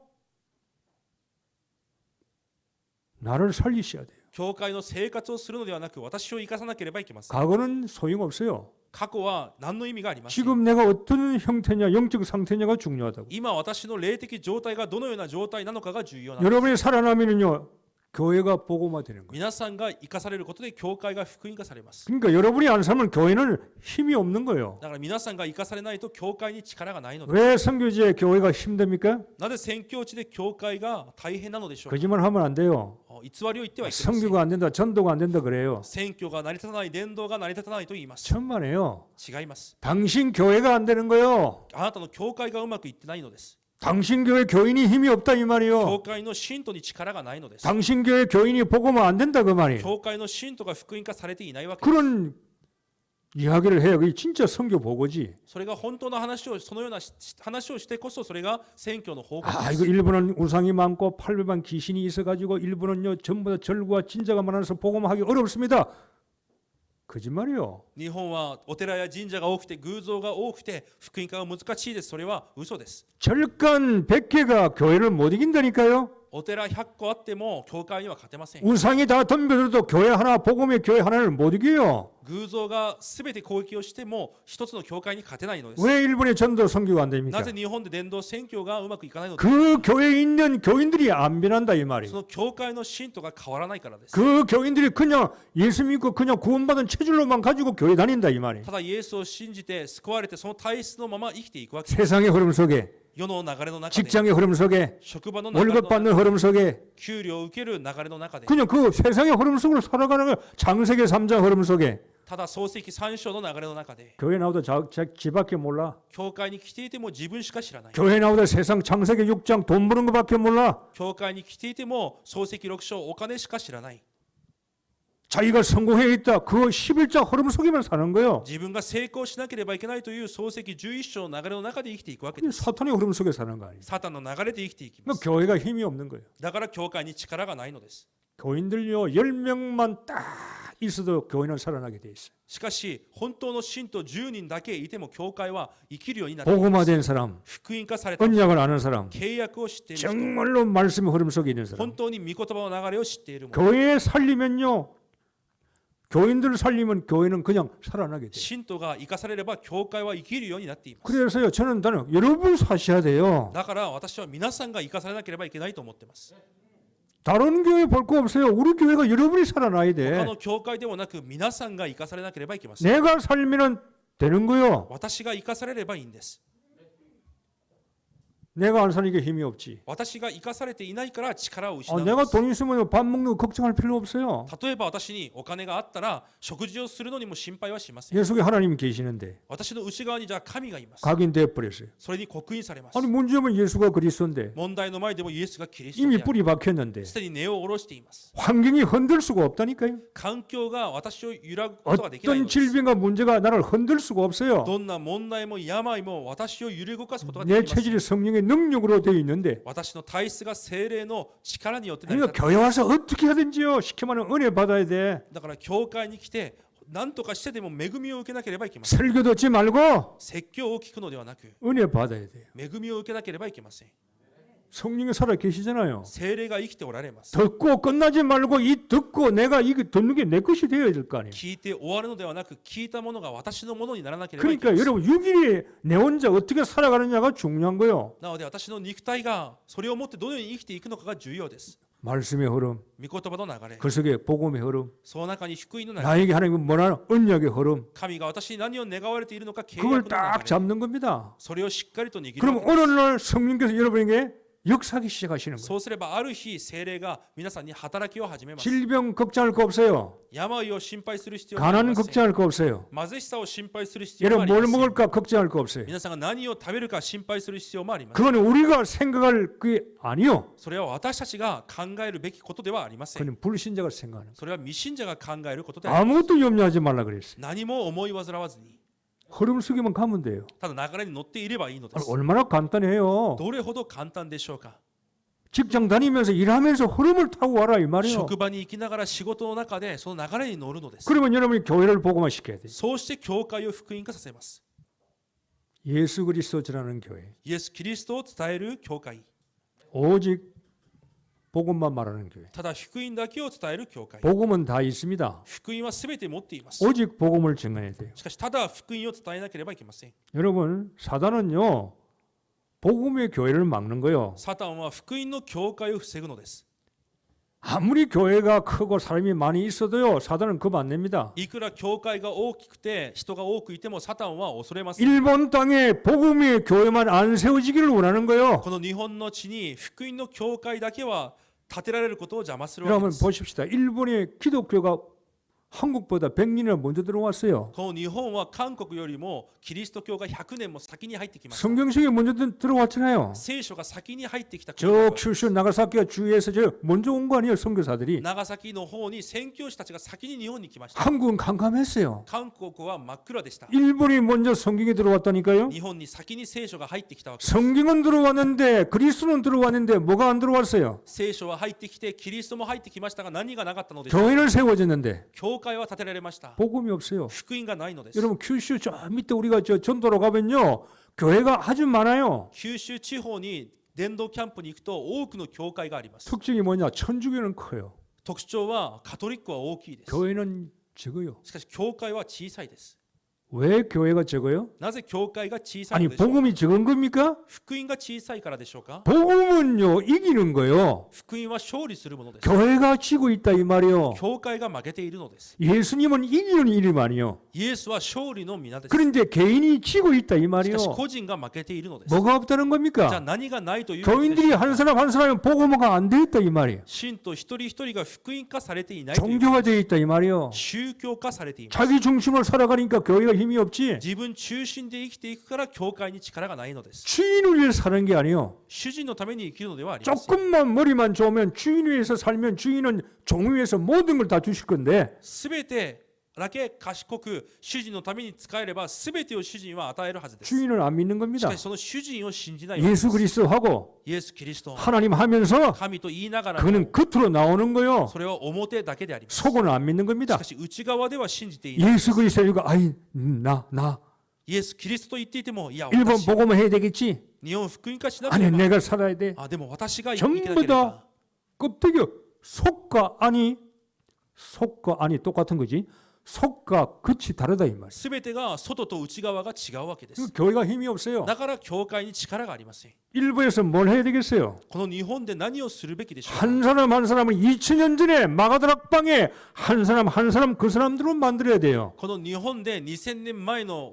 S1: 나를 살리셔야 돼요.
S2: 教会の生活をするのではなく私を生かさなければいけません。
S1: 과거는 소용없어요.
S2: 過去は何の意味がありません。
S1: 지금 내가 어떤 형태냐 영적 상태냐가 중요하다고.
S2: 今私の霊的状態がどのような状態なのかが重要なんです。
S1: 여러분이 살아나면은요 교회가 복음화 되는 거예요.
S2: 皆さんが生かされることで教会が福音化されます。
S1: 그러니까 여러분이 안 살면 교회는 힘이 없는 거예요.
S2: だから皆さんが生かされないと教会に力がないのです。
S1: 왜 선교지에 교회가 힘듭니까?
S2: なぜ宣教地で教会が大変なのでしょうか。
S1: 거짓말하면 안 돼요.
S2: 偽りを言ってはいけません。
S1: 선교가 안 된다, 전도가 안 된다 그래요.
S2: 選挙が成り立たない、伝道が成り立たないと言います。
S1: 천만에요.
S2: 違います。
S1: 당신 교회가 안 되는 거요.
S2: あなたの教会がうまくいってないのです。
S1: 당신 교회 교인이 힘이 없다 이
S2: 教
S1: 말이요.
S2: 会の信徒に力がないのです。
S1: 당신 교회 교인이 복음화 안 된다 그 말이에요.
S2: 教会の信徒が福音化されていないわけです。
S1: 그런 이야기를 해요. 그게 진짜 선교 보고지.
S2: それが本当の話を、そのような話をしてこそそれが宣教の報告
S1: 아
S2: です。
S1: 이거 일본은 우상이 많고 800만 귀신이 있어가지고 일본은요 전부 다 절과 진자가 많아서 복음하기 어렵습니다. 거짓말이요.
S2: 日本はお寺や神社が多くて偶像が多くて福音化が難しいです。それは嘘です。
S1: 절간 100개가 교회를 못 이긴다니까요.
S2: お寺100個あっても教会には勝てません。
S1: 우상이 다 덤벼들어도 교회 하나 복음의 교회 하나를 못 이겨요.
S2: 偶像が全て攻撃をしても一つの教会に勝てないのです。
S1: 왜 일본의 전도 선교가 안 됩니까?
S2: なぜ日本で伝道宣教がうまくいかないのです。
S1: 그 교회에 있는 교인들이 안 변한다 이
S2: そ
S1: 말이에요.
S2: の教会の信徒が変わらないからです。
S1: 그 교인들이 그냥 예수 믿고 그냥 구원받은 체질로만 가지고 교회 다닌다 이 말이에요.
S2: ただイエスを信じて救われてその体質のまま生きていくわけです。
S1: 세상의 흐름 속에
S2: 世の流れの中で、
S1: 직장의 흐름 속에
S2: 職場の流れの
S1: 월급
S2: 中で、
S1: 받는 흐름 속에
S2: 給料を受ける流れの中で、
S1: 그냥 그 세상의 흐름 속으로 살아가는 거예요. 창세기 3장 흐름 속에
S2: ただ創世記3章の流れの中で、
S1: 교회 나오다 지밖에 몰라.
S2: 教会に来ていても自分しか知らない。
S1: 교회 나오다 세상 창세기 6장 돈 버는 것밖에 몰라.
S2: 教会に来ていても創世記6章お金しか知らない。
S1: 자기가 성공해 있다. 그 11장 흐름 속에만 사는 거예요.
S2: 自分が成功しなければいけないという創世記11章の流れの中で生きていくわけ
S1: 그게
S2: です。
S1: 사탄의 흐름 속에 사는 거 아니에요.
S2: サタンの流れで生きていきま
S1: 그러니까
S2: す。
S1: 교회가 힘이 없는 거예요.
S2: だから教会に力がないのです。
S1: 교인들요 10명만 딱 있어도 교회는 살아나게 돼 있어요.
S2: しかし本当の信徒10人だけいても教会は生きるようになっています。
S1: 복음화된 사람,
S2: 福音化された
S1: 언약을 아는 사람,
S2: 契約を知っている人、
S1: 정말로 말씀의 흐름 속에 있는 사람.
S2: 本当に御言葉の流れを知っている者、
S1: 교회 살리면요. 교인들을 살리면 교회는 그냥 살아나게 돼요.
S2: 信徒が生かされれば教会は生きるようになっています。
S1: 그래서요. 저는 여러분 사셔야 돼요.
S2: だから私は皆さんが生かされなければいけないと思っています。
S1: 다른 교회 볼 거 없어요. 우리 교회가 여러분이 살아나야
S2: 他
S1: 돼.
S2: の教会ではなく皆さんが生かされなければいけません。
S1: 내가 살면 되는 거요.
S2: 私が生かされればいいんです。
S1: 내가 안 사니까 힘이 없지.
S2: 私が生かされていないから力を失うんで
S1: 내가
S2: す。
S1: 돈 있으면 밥 먹는 거 걱정할 필요 없어요.
S2: 例えば私にお金があったら食事をするのにも心配はしません。
S1: 예 속에 하나님이 계시는데
S2: 私の内側にじゃあ神がいます。
S1: 각인돼 버렸어요.
S2: それに刻印されます。
S1: 아니 문제는 예수가 그리스도인데
S2: 問題の前でもイエスがキリスト
S1: 이미
S2: である。
S1: 뿌리 박혔는데
S2: すでに根を下ろしています。
S1: 환경이 흔들 수가 없다니까요.
S2: 環境が私を揺らぐことができないの
S1: 어떤
S2: です。
S1: 질병과 문제가 나를 흔들 수가 없어요.
S2: どんな問題も病も私を揺り動かすことが
S1: 내
S2: できません。
S1: 체질이 성령의 능력으로 되어 있는데
S2: 私の体質が精霊の力によって成り立
S1: 그러니까
S2: っています。
S1: 교회 와서 어떻게 하든지요 시키면 은혜 받아야 돼.
S2: だから教会に来て何とかしてでも恵みを受けなければいけません。
S1: 설교 듣지 말고
S2: 説教を聞くのではなく
S1: 은혜 받아야 돼요.
S2: 恵みを受けなければいけません。
S1: 성령이 살아 계시잖아요.
S2: 精霊が生きておられます。
S1: 듣고 끝나지 말고 이 듣고 내가 이거 듣는 게 내 것이 되어야 될 거 아니에요.
S2: 聞いて終わるのではなく聞いたものが私のものにならなければいけ
S1: 그러니까
S2: ません。
S1: 여러분 육일이 내 혼자 어떻게 살아가느냐가 중요한 거예요.
S2: なので私の肉体がそれを持ってどのように生きていくのかが重要です。
S1: 말씀의 흐름,
S2: 御言葉の流れ、
S1: 그 속에 복음의 흐름,
S2: その中に福音の流れ、
S1: 나에게 하나님은 뭐라는 언약의 흐름,
S2: 神が私に何を願われているのか契約
S1: 그걸
S2: の
S1: 딱
S2: 流れ、
S1: 잡는 겁니다.
S2: それをしっかりと握る
S1: 그럼
S2: わけです。
S1: 어느 날 성령께서 여러분에게 역사하기 시작하시는 거예요.
S2: そうすればある日精霊が皆さんに働きを始めます。
S1: 질병 걱정할 거 없어요.
S2: 病を心配する必要があり
S1: 가난
S2: ません。
S1: 걱정할 거 없어요.
S2: 貧しさを心配する必要もあ
S1: 여러분
S2: り
S1: 뭘
S2: ません。
S1: 먹을까 걱정할 거 없어요.
S2: 皆さんが何を食べるか心配する必要もあります。
S1: 그건 우리가 생각할 게 아니요.
S2: それは私たちが考えるべきことではありません。
S1: 그건 불신자가 생각하는
S2: それは未信者が考えることで
S1: 거.
S2: あります。
S1: 아무것도 염려하지 말라 그랬어요.
S2: 何も思い煩わずに、
S1: 흐름 속에만 가면 돼요.
S2: ただ流れに乗っていればいいので
S1: 아니,
S2: す。
S1: 얼마나 간단해요.
S2: どれほど簡単でしょうか。
S1: 직장 다니면서 일하면서 흐름을 타고 와라 이 말이에요.
S2: 職場に行きながら仕事の中でその流れに乗るのです。
S1: 그러면 여러분이 교회를 복음화 시켜야 돼요.
S2: そうして教会を福音化させます。
S1: 예수 그리스도 전하는 교회.
S2: イエス・キリストを伝える教会。
S1: 오직 복음만 말하는 교회.
S2: ただ福音だけを伝える教会。
S1: 복음은 다 있습니다.
S2: 福音はすべて持っています。
S1: 오직 복음을 증언해야 돼요.
S2: しかしただ福音を伝えなければいけません。
S1: 여러분 사단은요 복음의 교회를 막는 거요.
S2: サタンは福音の教会を防ぐのです。
S1: 아무리 교회가 크고 사람이 많이 있어도요 사단은 겁 안 냅니다.
S2: いくら教会が大きくて人が多くいてもサタンは恐れません。
S1: 일본 땅에 복음의 교회만 안 세워지기를 원하는 거요.
S2: この日本の地に福音の教会だけは建てられることを邪魔するわけ
S1: 여러분
S2: です。
S1: 보십시다. 일본의 기독교가 한국보다 100년이나 먼저 들어왔어요.
S2: この日本は韓国よりもキリスト教が100年も先に入ってきました。
S1: 성경책이 먼저 들어왔잖아요.
S2: 聖書が先に入ってきた国
S1: 저
S2: 々
S1: 큐슈 나가사키가 주위에서 저 먼저 온 거 아니에요 선교사들이.
S2: 長崎の方に宣教師たちが先に日本に来ました。
S1: 한국은 캄캄했어요.
S2: 韓国は真っ暗でした。
S1: 일본이 먼저 성경에 들어왔다니까요.
S2: 日本に先に聖書が入ってきたわけです。
S1: 성경은 들어왔는데 그리스도는 들어왔는데 뭐가 안 들어왔어요?
S2: 聖書は入ってきてキリストも入ってきましたが何がなかったのでしょうか。
S1: 교회를 세워졌는데
S2: 教会は建てられました。
S1: 복음이 없어요.
S2: 福音がないのです。
S1: 여러분 큐슈 저 밑에 우리가 저 전도로 가면요 교회가 아주 많아요.
S2: 九州地方に伝道キャンプに行くと多くの教会があります。
S1: 특징이 뭐냐? 천주교는 커요.
S2: 特徴はカトリックは大きいです。
S1: 교회는 적어요.
S2: しかし教会は小さいです。
S1: 왜 교회가 적어요?
S2: なぜ教会が小さい
S1: 아니
S2: のでしょうか。
S1: 복음이 적은 겁니까?
S2: 福音が小さいからでしょうか。
S1: 복음은요 이기는 거요.
S2: 福音は勝利するものです。
S1: 교회가 지고 있다 이 말이요.
S2: 教会が負けているのです。
S1: 예수님은 이기는 이름 아니요.
S2: イエスは勝利の皆です。
S1: 그런데 개인이 지고 있다 이
S2: し
S1: 말이요.
S2: かし個人が負けているのです。
S1: 뭐가 없다는
S2: じゃあ
S1: 겁니까?
S2: 何がないということでしょう
S1: 교인들이
S2: か。
S1: 한 사람 한 사람이 복음화가 안 돼 있다 이 말이에요.
S2: 信徒一人一人が福音化されていないという
S1: 종교가 돼 있다 이 말이요.
S2: 宗教化されています。
S1: 자기 중심으로 살아가니까 교회가 힘이 없지.
S2: 自分中心で生きていくから教会に力がないのです。
S1: 주인을 위해 사는 게 아니요.
S2: 主人のために生きるのではありません。
S1: 조금만 머리만 좋으면 주인 위해서 살면 주인은 종 위해서 모든 걸 다 주실 건데
S2: すべてだけ賢く主人のために使えればすべてを主人は与えるはずです。
S1: 주인을 안 믿는
S2: し
S1: 겁니다.
S2: かしその主人を信じないわけで
S1: 예수
S2: す。
S1: 그리스도하고
S2: イエス・キリスト
S1: 하나님 하면서
S2: 神と言いながらも
S1: 그는 겉으로 나오는 거요.
S2: それは表だけであります。
S1: 속은 안 믿는
S2: し
S1: 겁니다.
S2: かし内側では信じていない。
S1: 예수 그리스도가 아이 나
S2: イエス・キリストと言っていてもいや
S1: 일본
S2: 私
S1: 복음을 해야 되겠지.
S2: 日本福音化しなけ
S1: 아니
S2: れば
S1: 내가 살아야 돼.
S2: あでも私が生きなけ
S1: 전부
S2: れば
S1: 다 껍데기 속과 안이 똑같은 거지. 속과 겉이 다르다 이 말이에요.
S2: すべてが外と内側が違うわけです
S1: 교회가 힘이 없어요.
S2: だから教会に力がありません
S1: 일부에서 뭘 해야 되겠어요?
S2: この日本で何をするべきでしょうか
S1: 한 사람 한 사람은 2000년 전에 마가다락방에 한 사람 한 사람 그 사람들로 만들어야 돼요.
S2: この日本で2000年前の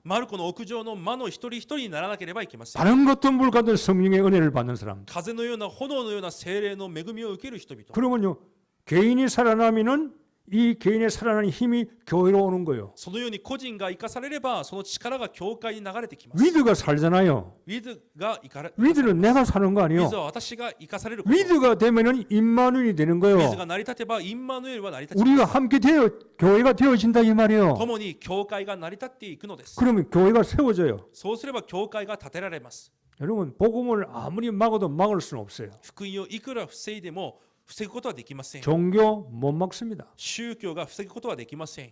S2: マルコの屋上の魔の一人一人にならなければいけません
S1: 다른 것도 물가든 성령의 은혜를 받는 사람.
S2: 風のような炎のような精霊の恵みを受ける人々
S1: 그러면요 개인이 살아나면은 이 개인의 살아나는 힘이 교회로 오는 거예요.
S2: そのように個人が生かされればその力が教会に流れてきます
S1: 위드가 살잖아요.
S2: ウィズが生かれ
S1: 위드는 내가 사는 거
S2: ウィ
S1: 아니에요.
S2: ズは私が生かされること
S1: 위드가 되면은 임마누엘이 되는
S2: ウィ
S1: 거예요.
S2: ズが成り立てばインマヌエルは成り立ち
S1: 우리가 함께 되어 교회가 되어진다 이 말이에요.
S2: 共に教会が成り立っていくのです
S1: 그러면 교회가 세워져요.
S2: そうすれば教会が建てられます
S1: 여러분 복음을 아무리 막아도 막을 수는 없어요.
S2: 福音をいくら防いでも防ぐことはできません
S1: 종교 못 막습니다.
S2: 宗教が防ぐことはできません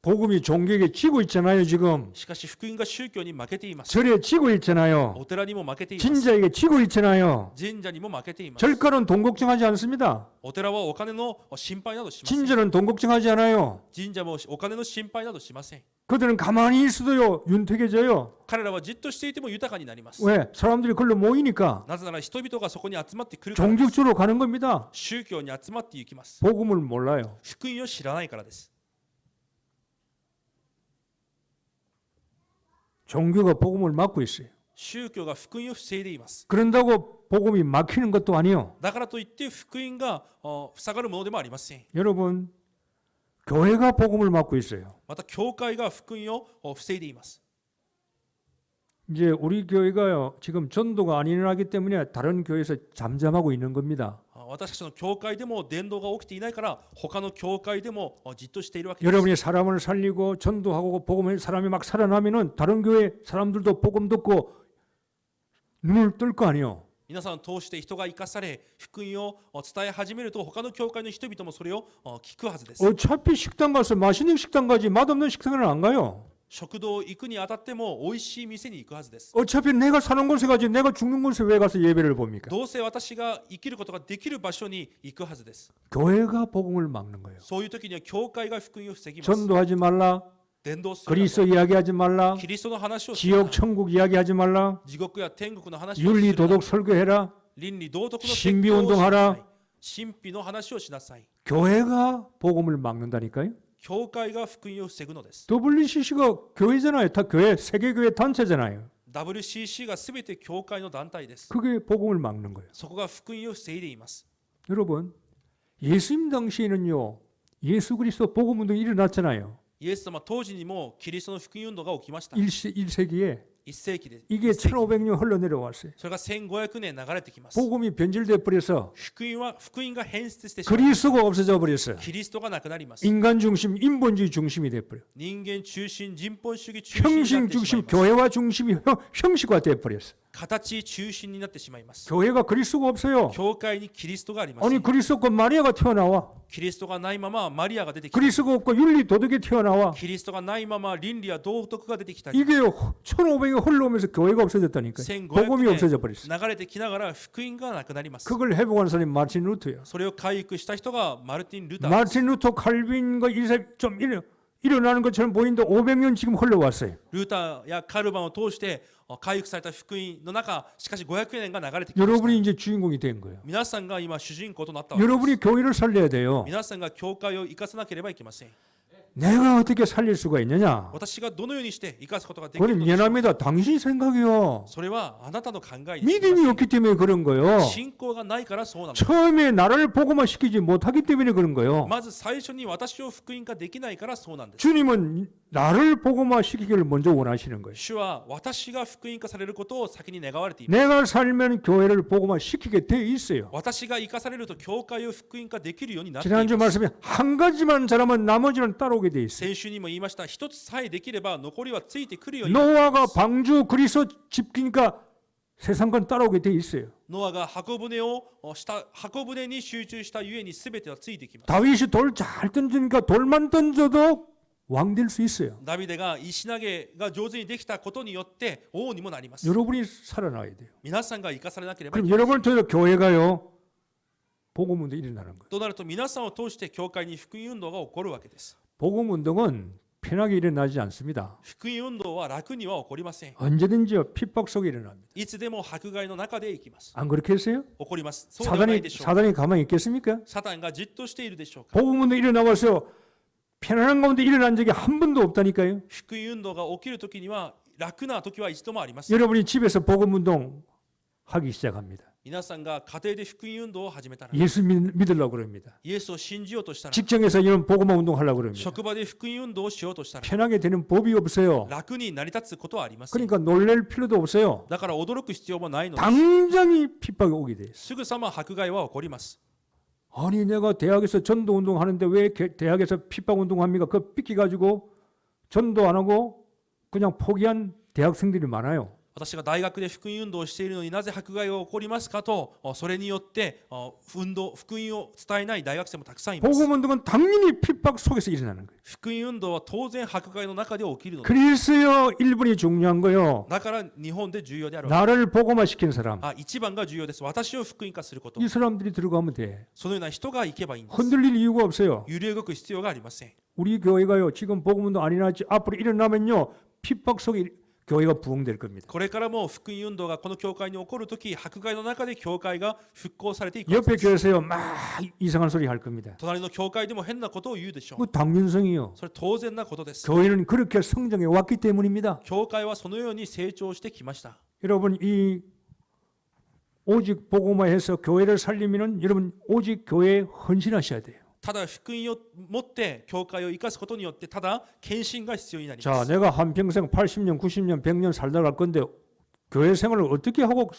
S1: 복음이 종교에게 지고 있잖아요. 지금
S2: しかし福音が宗教に負けています
S1: 절에 지고 있잖아요.
S2: お寺にも負けています
S1: 진자에게 지고 있잖아요.
S2: 神社にも負けています
S1: 절가는 돈 걱정하지 않습니다.
S2: お寺はお金の心配などしません
S1: 진자는 돈 걱정하지 않아요.
S2: 神社もお金の心配などしません
S1: 그들은 가만히 있어도요 윤택해져요.
S2: 彼らはじっとしていても豊かになります
S1: 왜? 사람들이 걸로 모이니까
S2: なぜなら人々がそこに集まってくるからです
S1: 종교주로 가는 겁니다.
S2: 宗教に集まっていきます
S1: 복음을 몰라요.
S2: 福音を知らないからです
S1: 종교가 복음을 막고 있어요.
S2: 宗教が福音を防いでいます
S1: 그런다고 복음이 막히는 것도 아니에요.
S2: だからといって福音が塞がるものでもありません
S1: 여러분 교회가 복음을 막고 있어요.
S2: また教会が福音を防いでいます
S1: 이제 우리 교회가요 지금 전도가 안 일어나기 때문에 다른 교회에서 잠잠하고 있는 겁니다.
S2: 私たちの教会でも伝道が起きていないから他の教会でもじっとしているわけです
S1: 여러분이 사람을 살리고 전도하고 복음을 사람이 막 살아나면은 다른 교회 사람들도 복음 듣고 눈을 뜰 거 아니에요.
S2: 皆さんを通して人が生かされ福音を伝え始めると他の教会の人々もそれを聞くはずです
S1: 어차피 식당 가서 맛있는 식당 가지 맛없는 식당은 안 가요.
S2: 食堂行くにあたっても美味しい店に行くはずです
S1: 어차피 내가 사는 곳에 가지 내가 죽는 곳에 왜 가서 예배를 봅니까?
S2: どうせ私が生きることができる場所に行くはずです
S1: 교회가 복음을 막는 거예요.
S2: そういう時には教会が福音を防ぎます
S1: 전도하지 말라.
S2: 伝道するな
S1: 그리스도 이야기하지 말라.
S2: キリストの話をするな
S1: 지옥 천국 이야기하지 말라.
S2: 地獄や天国の話をする
S1: 윤리
S2: な
S1: 도덕 설교해라.
S2: 倫理道徳の
S1: 신비
S2: 説教をしなさ
S1: 운동하라.
S2: い神秘の話をしなさい
S1: 교회가 복음을 막는다니까요.
S2: 教会が福音を防ぐのです
S1: WCC가 교회잖아요. 다 교회 세계교회 단체잖아요.
S2: WCC がすべて教会の団体です
S1: 그게 복음을 막는 거예요.
S2: そこが福音を防いでいます
S1: 여러분 예수님 당시에는요. 예수 그리스도 복음 운동이 일어났잖아요.
S2: イエス様当時にもキリストの福音運動が起きました
S1: 1세기에
S2: 1世紀で
S1: 이게 1500년 흘러내려왔어요.
S2: それが1500年流れてきます
S1: 복음이 변질돼 버려서
S2: 福音が変質してしまい
S1: 그리스도가 없어져 버렸어요.
S2: キリストがなくなります
S1: 인간 중심, 인본주의 중심이 돼 버려.
S2: 人間中心人本主義中心にな
S1: 형식
S2: ってしまい
S1: 중심,
S2: ます
S1: 교회와 중심이 형식화돼 버렸어.
S2: 形中心になってしまいます
S1: 교회가 그리스도가 없어요.
S2: 教会にキリストがあります
S1: 아니 그리스도 없고 마리아가 튀어나와.
S2: キリストがないままマリアが出てきた
S1: 그리스도가 없고 윤리 도덕이 튀어나와.
S2: キリストがないまま倫理や道徳が出てきたり
S1: 이게 1500년 흘러오면서 교회가 없어졌다니까.
S2: 1500
S1: 복음이 없어져 버렸어.
S2: 流れてきながら福音がなくなります
S1: 그걸 회복한 사람이 마틴 루터예요.
S2: それを回復した人がマルティン・ルターです
S1: 마틴 루터 칼빈과 일세 좀 일어나는 것처럼 보이는데 500년 지금 흘러왔어요.
S2: ルーターやカルバンを通して回復された福音の中しかし500年が流れてきました
S1: 여러분이 이제 주인공이 된 거예요.
S2: 皆さんが今主人公となったわけです
S1: 여러분이 교회를 살려야 돼요.
S2: 皆さんが教会を生かさなければいけません
S1: 내가 어떻게 살릴 수가 있느냐?
S2: 私がどのようにして生かすことができる
S1: 그건
S2: のでしょう
S1: 미안합니다. 당신 생각이요.
S2: それはあなたの考えです
S1: 믿음이 없기 때문에 그런 거예요.
S2: 信仰がないからそうなのです
S1: 처음에 나를 복음화 시키지 못하기 때문에 그런 거예요.
S2: まず最初に私を福音化できないからそうなんです
S1: 주님은 나를 복음화 시키기를 먼저 원하시는 거예요.
S2: 主は私が福音化されることを先に願われています
S1: 내가 살면 교회를 복음화 시키게 돼 있어요.
S2: 私が生かされると教会を福音化できるようになってい
S1: 지난주
S2: ます
S1: 말씀에 한 가지만 잘하면 나머지는 따라오게 돼 있어요.
S2: 先週にも言いました一つさえできれば残りはついてくるように
S1: 노아가 방주 그리스도 집기니까 세상 건 따라오게 돼 있어요.
S2: ノアが箱舟に集中したゆえに全てはついてきます
S1: 다윗이 돌 잘 던지니까 돌만 던져도 왕 될 수 있어요.
S2: ダビデが石投げが上手にできたことによって王にもなります
S1: 여러분이 살아나야 돼요.
S2: 皆さんが生かされなければい
S1: 그럼
S2: けない
S1: 여러분을 통해서 교회가요. 복음운동이 일어나는 거예요.
S2: となると皆さんを通して教会に福音運動が起こるわけです
S1: 복음 운동은 편하게 일어나지 않습니다.
S2: 福音運動は楽には起こりません。
S1: 언제든지 핍박 속에 일어납니다.
S2: いつでも迫害の中で行きます。
S1: 안 그렇게 했어요?
S2: 起こります。そうではないでしょうか。
S1: 사단이 가만히 있겠습니까?
S2: サタンがじっとしているでしょうか。
S1: 복음 운동 일어나서 편안한 가운데 일어난 적이 한 번도 없다니까요.
S2: 福音運動が起きるときには楽な時は一度もありません。
S1: 여러분이 집에서 복음 운동 하기 시작합니다.
S2: 皆さんが家庭で福音運動を始めたら、
S1: 예수 믿으려고 그럽니다.
S2: イエスを信じようとしたら、
S1: 직장에서 이런 복음 운동 하려고 그럽니다.
S2: 職場で福音運動をしようとしたら、
S1: 편하게 되는 법이 없어요.
S2: 楽に成り立つことはありません。
S1: 그러니까 놀랄 필요도 없어요.
S2: だから驚く必要もないのです。
S1: 당장이 핍박이 오게 돼요.
S2: すぐさま迫害は起こります。
S1: 아니 내가 대학에서 전도 운동하는데 왜 대학에서 핍박 운동합니까? 그거 삐끼가지고 전도 안 하고 그냥 포기한 대학생들이 많아요.
S2: 私が大学で福音運動をしているのになぜ迫害が起こりますかと、それによって福音を伝えない大学生もたくさんいます。
S1: 복음 운동은 당연히 핍박 속에서 일어나는 거예요.
S2: 福音運動は当然迫害の中で起きるのです。
S1: 그래서요 일본이 중요한 거요.
S2: だから日本で重要である。
S1: 나를 복음화 시키는 사람.
S2: 一番が重要です。私を福音化すること。
S1: 이 사람들이 들어가면 돼.
S2: そのような人が行けばいいんです。
S1: 흔들릴 이유가 없어요.
S2: 揺れ動く必要がありません。
S1: 우리 교회가요 지금 복음 운동 안 일어났지 앞으로 일어나면요 핍박 속에 교회가 부흥될 겁니다.
S2: これからも福音運動がこの教会に起こるとき、迫害の中で教会が復興されていく。
S1: 옆에 교회에서요 막 이상한 소리 할 겁니다.
S2: 隣の教会でも変なことを言うでしょう。
S1: 그 당연성이요.
S2: それ当然なことです。
S1: 교회는 그렇게 성장해 왔기 때문입니다.
S2: 教会はそのように成長してきました。
S1: 여러분 이 오직 복음화해서 교회를 살리면은 여러분 오직 교회에 헌신하셔야 돼요.
S2: ただ福音を持って教会を生かすことによってただ献身が必要になりま
S1: 자,
S2: す。
S1: 내가 한평생 80년, 90년, 100년 살다 갈 건데 교회 생활을 어떻게 하고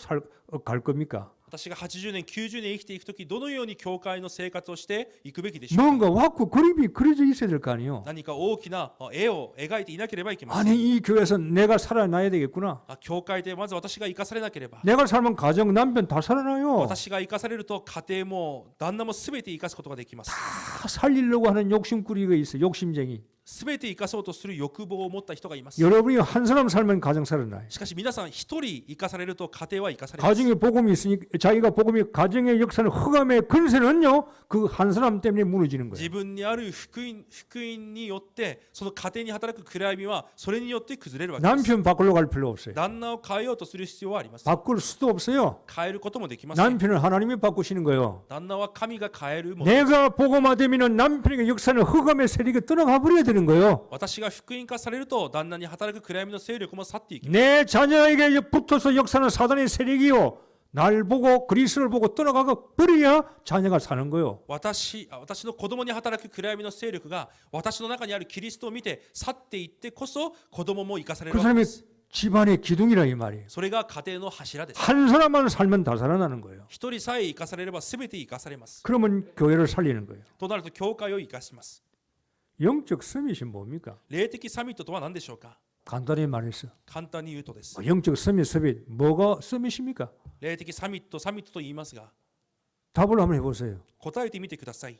S1: 갈 겁니까?
S2: 私が80年、90年生きていくとき、どのように教会の生活をしていくべきでしょうか。
S1: 뭔가 왔고 그림이 그려져 있어야 될 거 아니에요.
S2: 何か大きな絵を描いていなければいけません。
S1: 아니 이 교회에서 내가 살아나야 되겠구나.
S2: 教会でまず私が生かされなければ、
S1: 내가 살면 가정, 남편 다 살아나요.
S2: 私が生かされると家庭も旦那もすべて生かすことができます。
S1: 다 살리려고 하는 욕심꾸리가 있어. 욕심쟁이.
S2: すべて生かそうとする欲望を持った人がいます。
S1: 여러분이 한 사람 살면 가정 살아나요.
S2: しかし皆さん一人生かされると家庭は生かされます。
S1: 가정에 복음이 있으니까 자기가 복음이 가정의 역사는 흑암의 근세는요 그 한 사람 때문에 무너지는 거예요.
S2: 自分にある福音によってその家庭に働く暗闇はそれによって崩れるわけです。
S1: 남편 바꾸러 갈 필요 없어요.
S2: 旦那を変えようとする必要はあります。
S1: 바꿀 수도 없어요.
S2: 変えることもできません。
S1: 남편을 하나님이 바꾸시는 거예요.
S2: 旦那は神が変えるものです。
S1: 내가 복음화되면 남편의 역사는 흑암의 세력이 떠나가 버려야 되는 거예요.
S2: 私が福音化されると旦那に働く暗闇の勢力も去っていきます。
S1: 내 자녀에게 붙어서 역사는 사단의 세력이요. 날 보고 그리스도를 보고 떠나가 버려야 자녀가 사는 거예요.
S2: 私の子供に働く暗闇の勢力が私の中にあるキリストを見て去っていってこそ子供も生かされる
S1: 그
S2: わけで
S1: 사람이
S2: す。
S1: 집안의 기둥이라 이 말이에요.
S2: それが家庭の柱です。
S1: 한 사람만 살면 다 살아나는 거예요.
S2: 一人さえ生かされれば全て生かされます。
S1: 그러면 교회를 살리는 거예요.
S2: となると教会を生かします。
S1: 영적 서밋이 뭡니까?
S2: 霊的サミットとは何でしょうか。
S1: 간단히 말해서
S2: 簡単に言うとです。
S1: 영적 서밋 뭐가 서밋입니까?
S2: 霊的サミットと言いますが、
S1: 답을 한번 해보세요.
S2: 答えてみてください。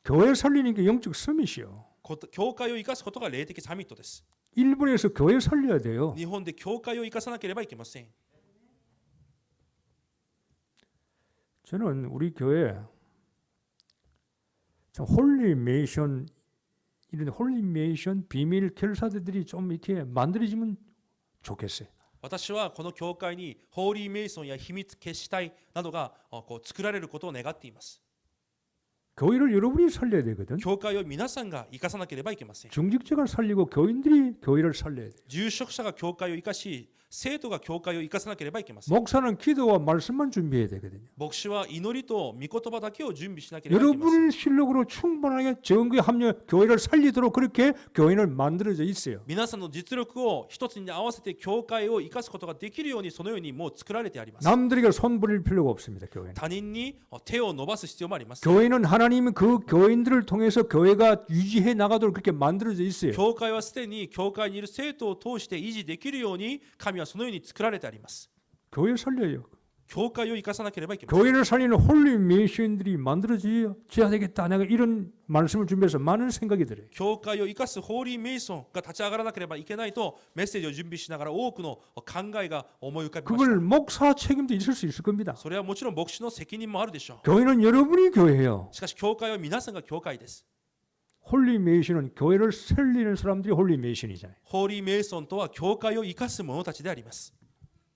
S1: 교회 살리는 게 영적 서밋이요.
S2: 教会を生かすことが霊的サミットです。
S1: 일본에서 교회 살려야 돼요.
S2: 日本で教会を生かさなければいけません。
S1: 저는 우리 교회 참 홀리메이션 이런 홀리메이션 비밀 결사들이 좀 이렇게 만들어지면 좋겠어요.
S2: 私はこの教会にホーリーメイソンや秘密結死体などが作られることを願っています。
S1: 교회를 여러분이 살려야 되거든.
S2: 教会を皆さんが生かさなければいけません。
S1: 중직자가 살리고 교인들이 교회를 살려야 돼요.
S2: 住職者が教会を生かし、生徒が教会を生かさなければいけません。
S1: 목사는 기도와 말씀만 준비해야 되거든요.
S2: 牧師は祈りと御言葉だけを準備しなければいけません。
S1: 여러분의 실력으로 충분하게 정교에 합려 교회를 살리도록 그렇게 교회는 만들어져 있어요.
S2: 皆さんの実力を一つに合わせて教会を生かすことができるようにそのようにもう作られてあります。
S1: 남들에게 손 부릴 필요가 없습니다. 교회는.
S2: 他人に手を伸ばす必要もあります。
S1: 교회는 하나님이 그 교인들을 통해서 교회가 유지해 나가도록 그렇게 만들어져 있어요.
S2: 教会はすでに教会にいる生徒を通して維持できるように神はそのように作られてあります。
S1: 교회 살려요.
S2: 教会を生かさなければいけません。
S1: 교회를 살리는 홀리 메이션들이 만들어져야 되겠다. 내가 이런 말씀을 준비해서 많은 생각이 들어요.
S2: 教会を生かすホーリーメイソンが立ち上がらなければいけないとメッセージを準備しながら多くの考えが思い浮かびまし
S1: 그걸 목사 책임도 있을 수 있을 겁니다.
S2: た。それはもちろん牧師の責任もあるでしょう。
S1: 교회는 여러분이 교회예요.
S2: しかし教会は皆さんが教会です。
S1: 홀리 메이션은 교회를 살리는 사람들이 홀리 메이션이잖아요.
S2: ホーリーメイソンとは教会を生かす者たちであります。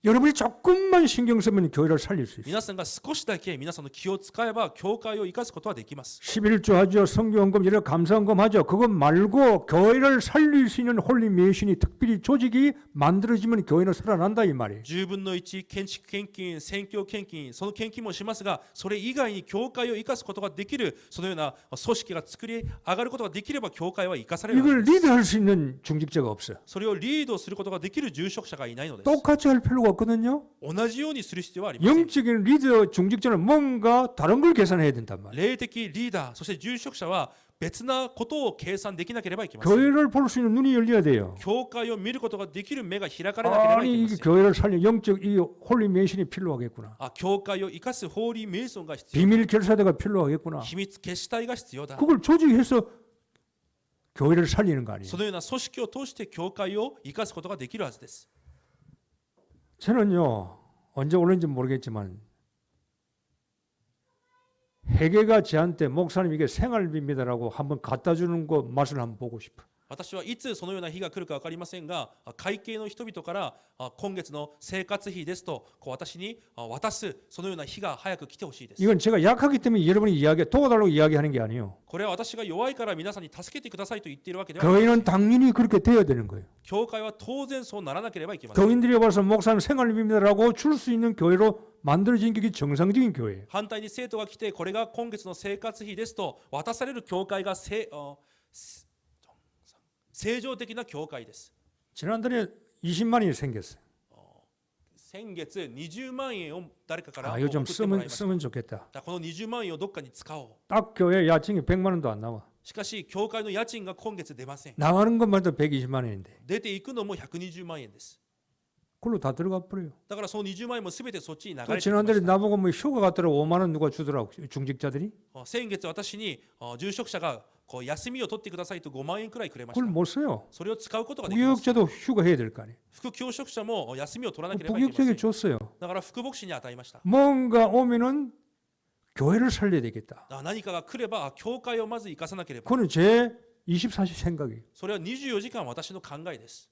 S1: 여러분이 조금만 신경 쓰면 교회를 살릴 수 있어요.
S2: 皆さんが少しだけ皆さんの気を使えば教会を生かすことはできます。
S1: 11조 하죠. 성경헌금 여러 감사헌금 하죠. 그것 말고 교회를 살릴 수 있는 홀리 메이션이 특별히 조직이 만들어지면 교회는 살아난다 이 말이에요.
S2: 10分の1建築献金、宣教献金、その献金もしますが、それ以外に教会を生かすことができる、そのような組織が作り上がることができれば教会は生かされる。
S1: 이걸 리드할 수 있는 중직자가 없어요.
S2: それをリードすることができる住職者がいないのです。
S1: 똑같이 할 필요가 없거든요.
S2: 同じようにする必要はありません。
S1: 영적인 리더 중직자는 뭔가 다른 걸 계산해야 된단 말이에요.
S2: 霊的リーダー、そして住職者は別なことを計算できなければいけません。
S1: 교회를 볼 수 있는 눈이 열려야 돼요.
S2: 教会を見ることができる目が開かれなければい
S1: 아니
S2: けま
S1: 이게
S2: せん。
S1: 교회를 살려 영적 이 홀리 메이션이 필요하겠구나.
S2: 教会を生かすホーリーメイソンが必要。
S1: 비밀 결사대가 필요하겠구나.
S2: 秘密決死隊が必要だ。
S1: 그걸 조직해서 교회를 살리는 거 아니에요.
S2: そのような組織を通して教会を生かすことができるはずです。
S1: 저는요 언제 올는지 모르겠지만 회계가 저한테 목사님 이게 생활비입니다라고 한번 갖다 주는 거 맛을 한번 보고 싶어.
S2: 私はいつそのような日が来るか分かりませんが、会計の人々から今月の生活費ですと私に渡すそのような日が早く来てほしいです。
S1: 이건 제가 약하기 때문에 여러분이 도와달라고 이야기하는 게 아니에요.
S2: これは私が弱いから皆さんに助けてくださいと言っているわけでは
S1: 교회는 당연히 그렇게 돼야 되는 거예요.
S2: 教会は当然そうならなければいけません。
S1: 교인들이 와서 목사님 생활비입니다라고 줄 수 있는 교회로 만들어진 게 정상적인 교회예요.
S2: 反対に生徒が来てこれが今月の生活費ですと渡される教会が正常的な教会です。
S1: 지난달에 20만이 생겼어요.
S2: 先月20万円を誰かから
S1: 아
S2: 送
S1: 이거 좀
S2: ってもらいました。
S1: 쓰면 좋겠다.
S2: この20万円をどっかに使おう。
S1: 딱 교회 야칭이 100만 원도 안 나와.
S2: しかし教会の家賃が今月出ません。
S1: 나가는 것만 해도 120만 원인데
S2: 出ていくのも120万円です。
S1: 그걸로 다 들어가 버려요.
S2: だからその20万円も全てそっちに流れ
S1: 또
S2: てきま
S1: 지난달에
S2: した。
S1: 나보고 뭐 휴가 갔더라고 5만 원 누가 주더라고 중직자들이.
S2: 先月私に住職者が休みを取ってくださいと5万円くらいくれまし
S1: 그걸
S2: た。
S1: 못 써요.
S2: それを使うことができます。
S1: 부역자도 휴가 해야 될 거 아니에요.
S2: 副教職者も休みを取らなければいけませ
S1: 부역자에게
S2: ん。
S1: 줬어요.
S2: だから副牧師に与えました。
S1: 뭔가 오면은 교회를 살려야 되겠다.
S2: 何かが来れば教会をまず生かさなければ。
S1: 그거는 제 24시 생각이에요.
S2: それは24時間私の考えです。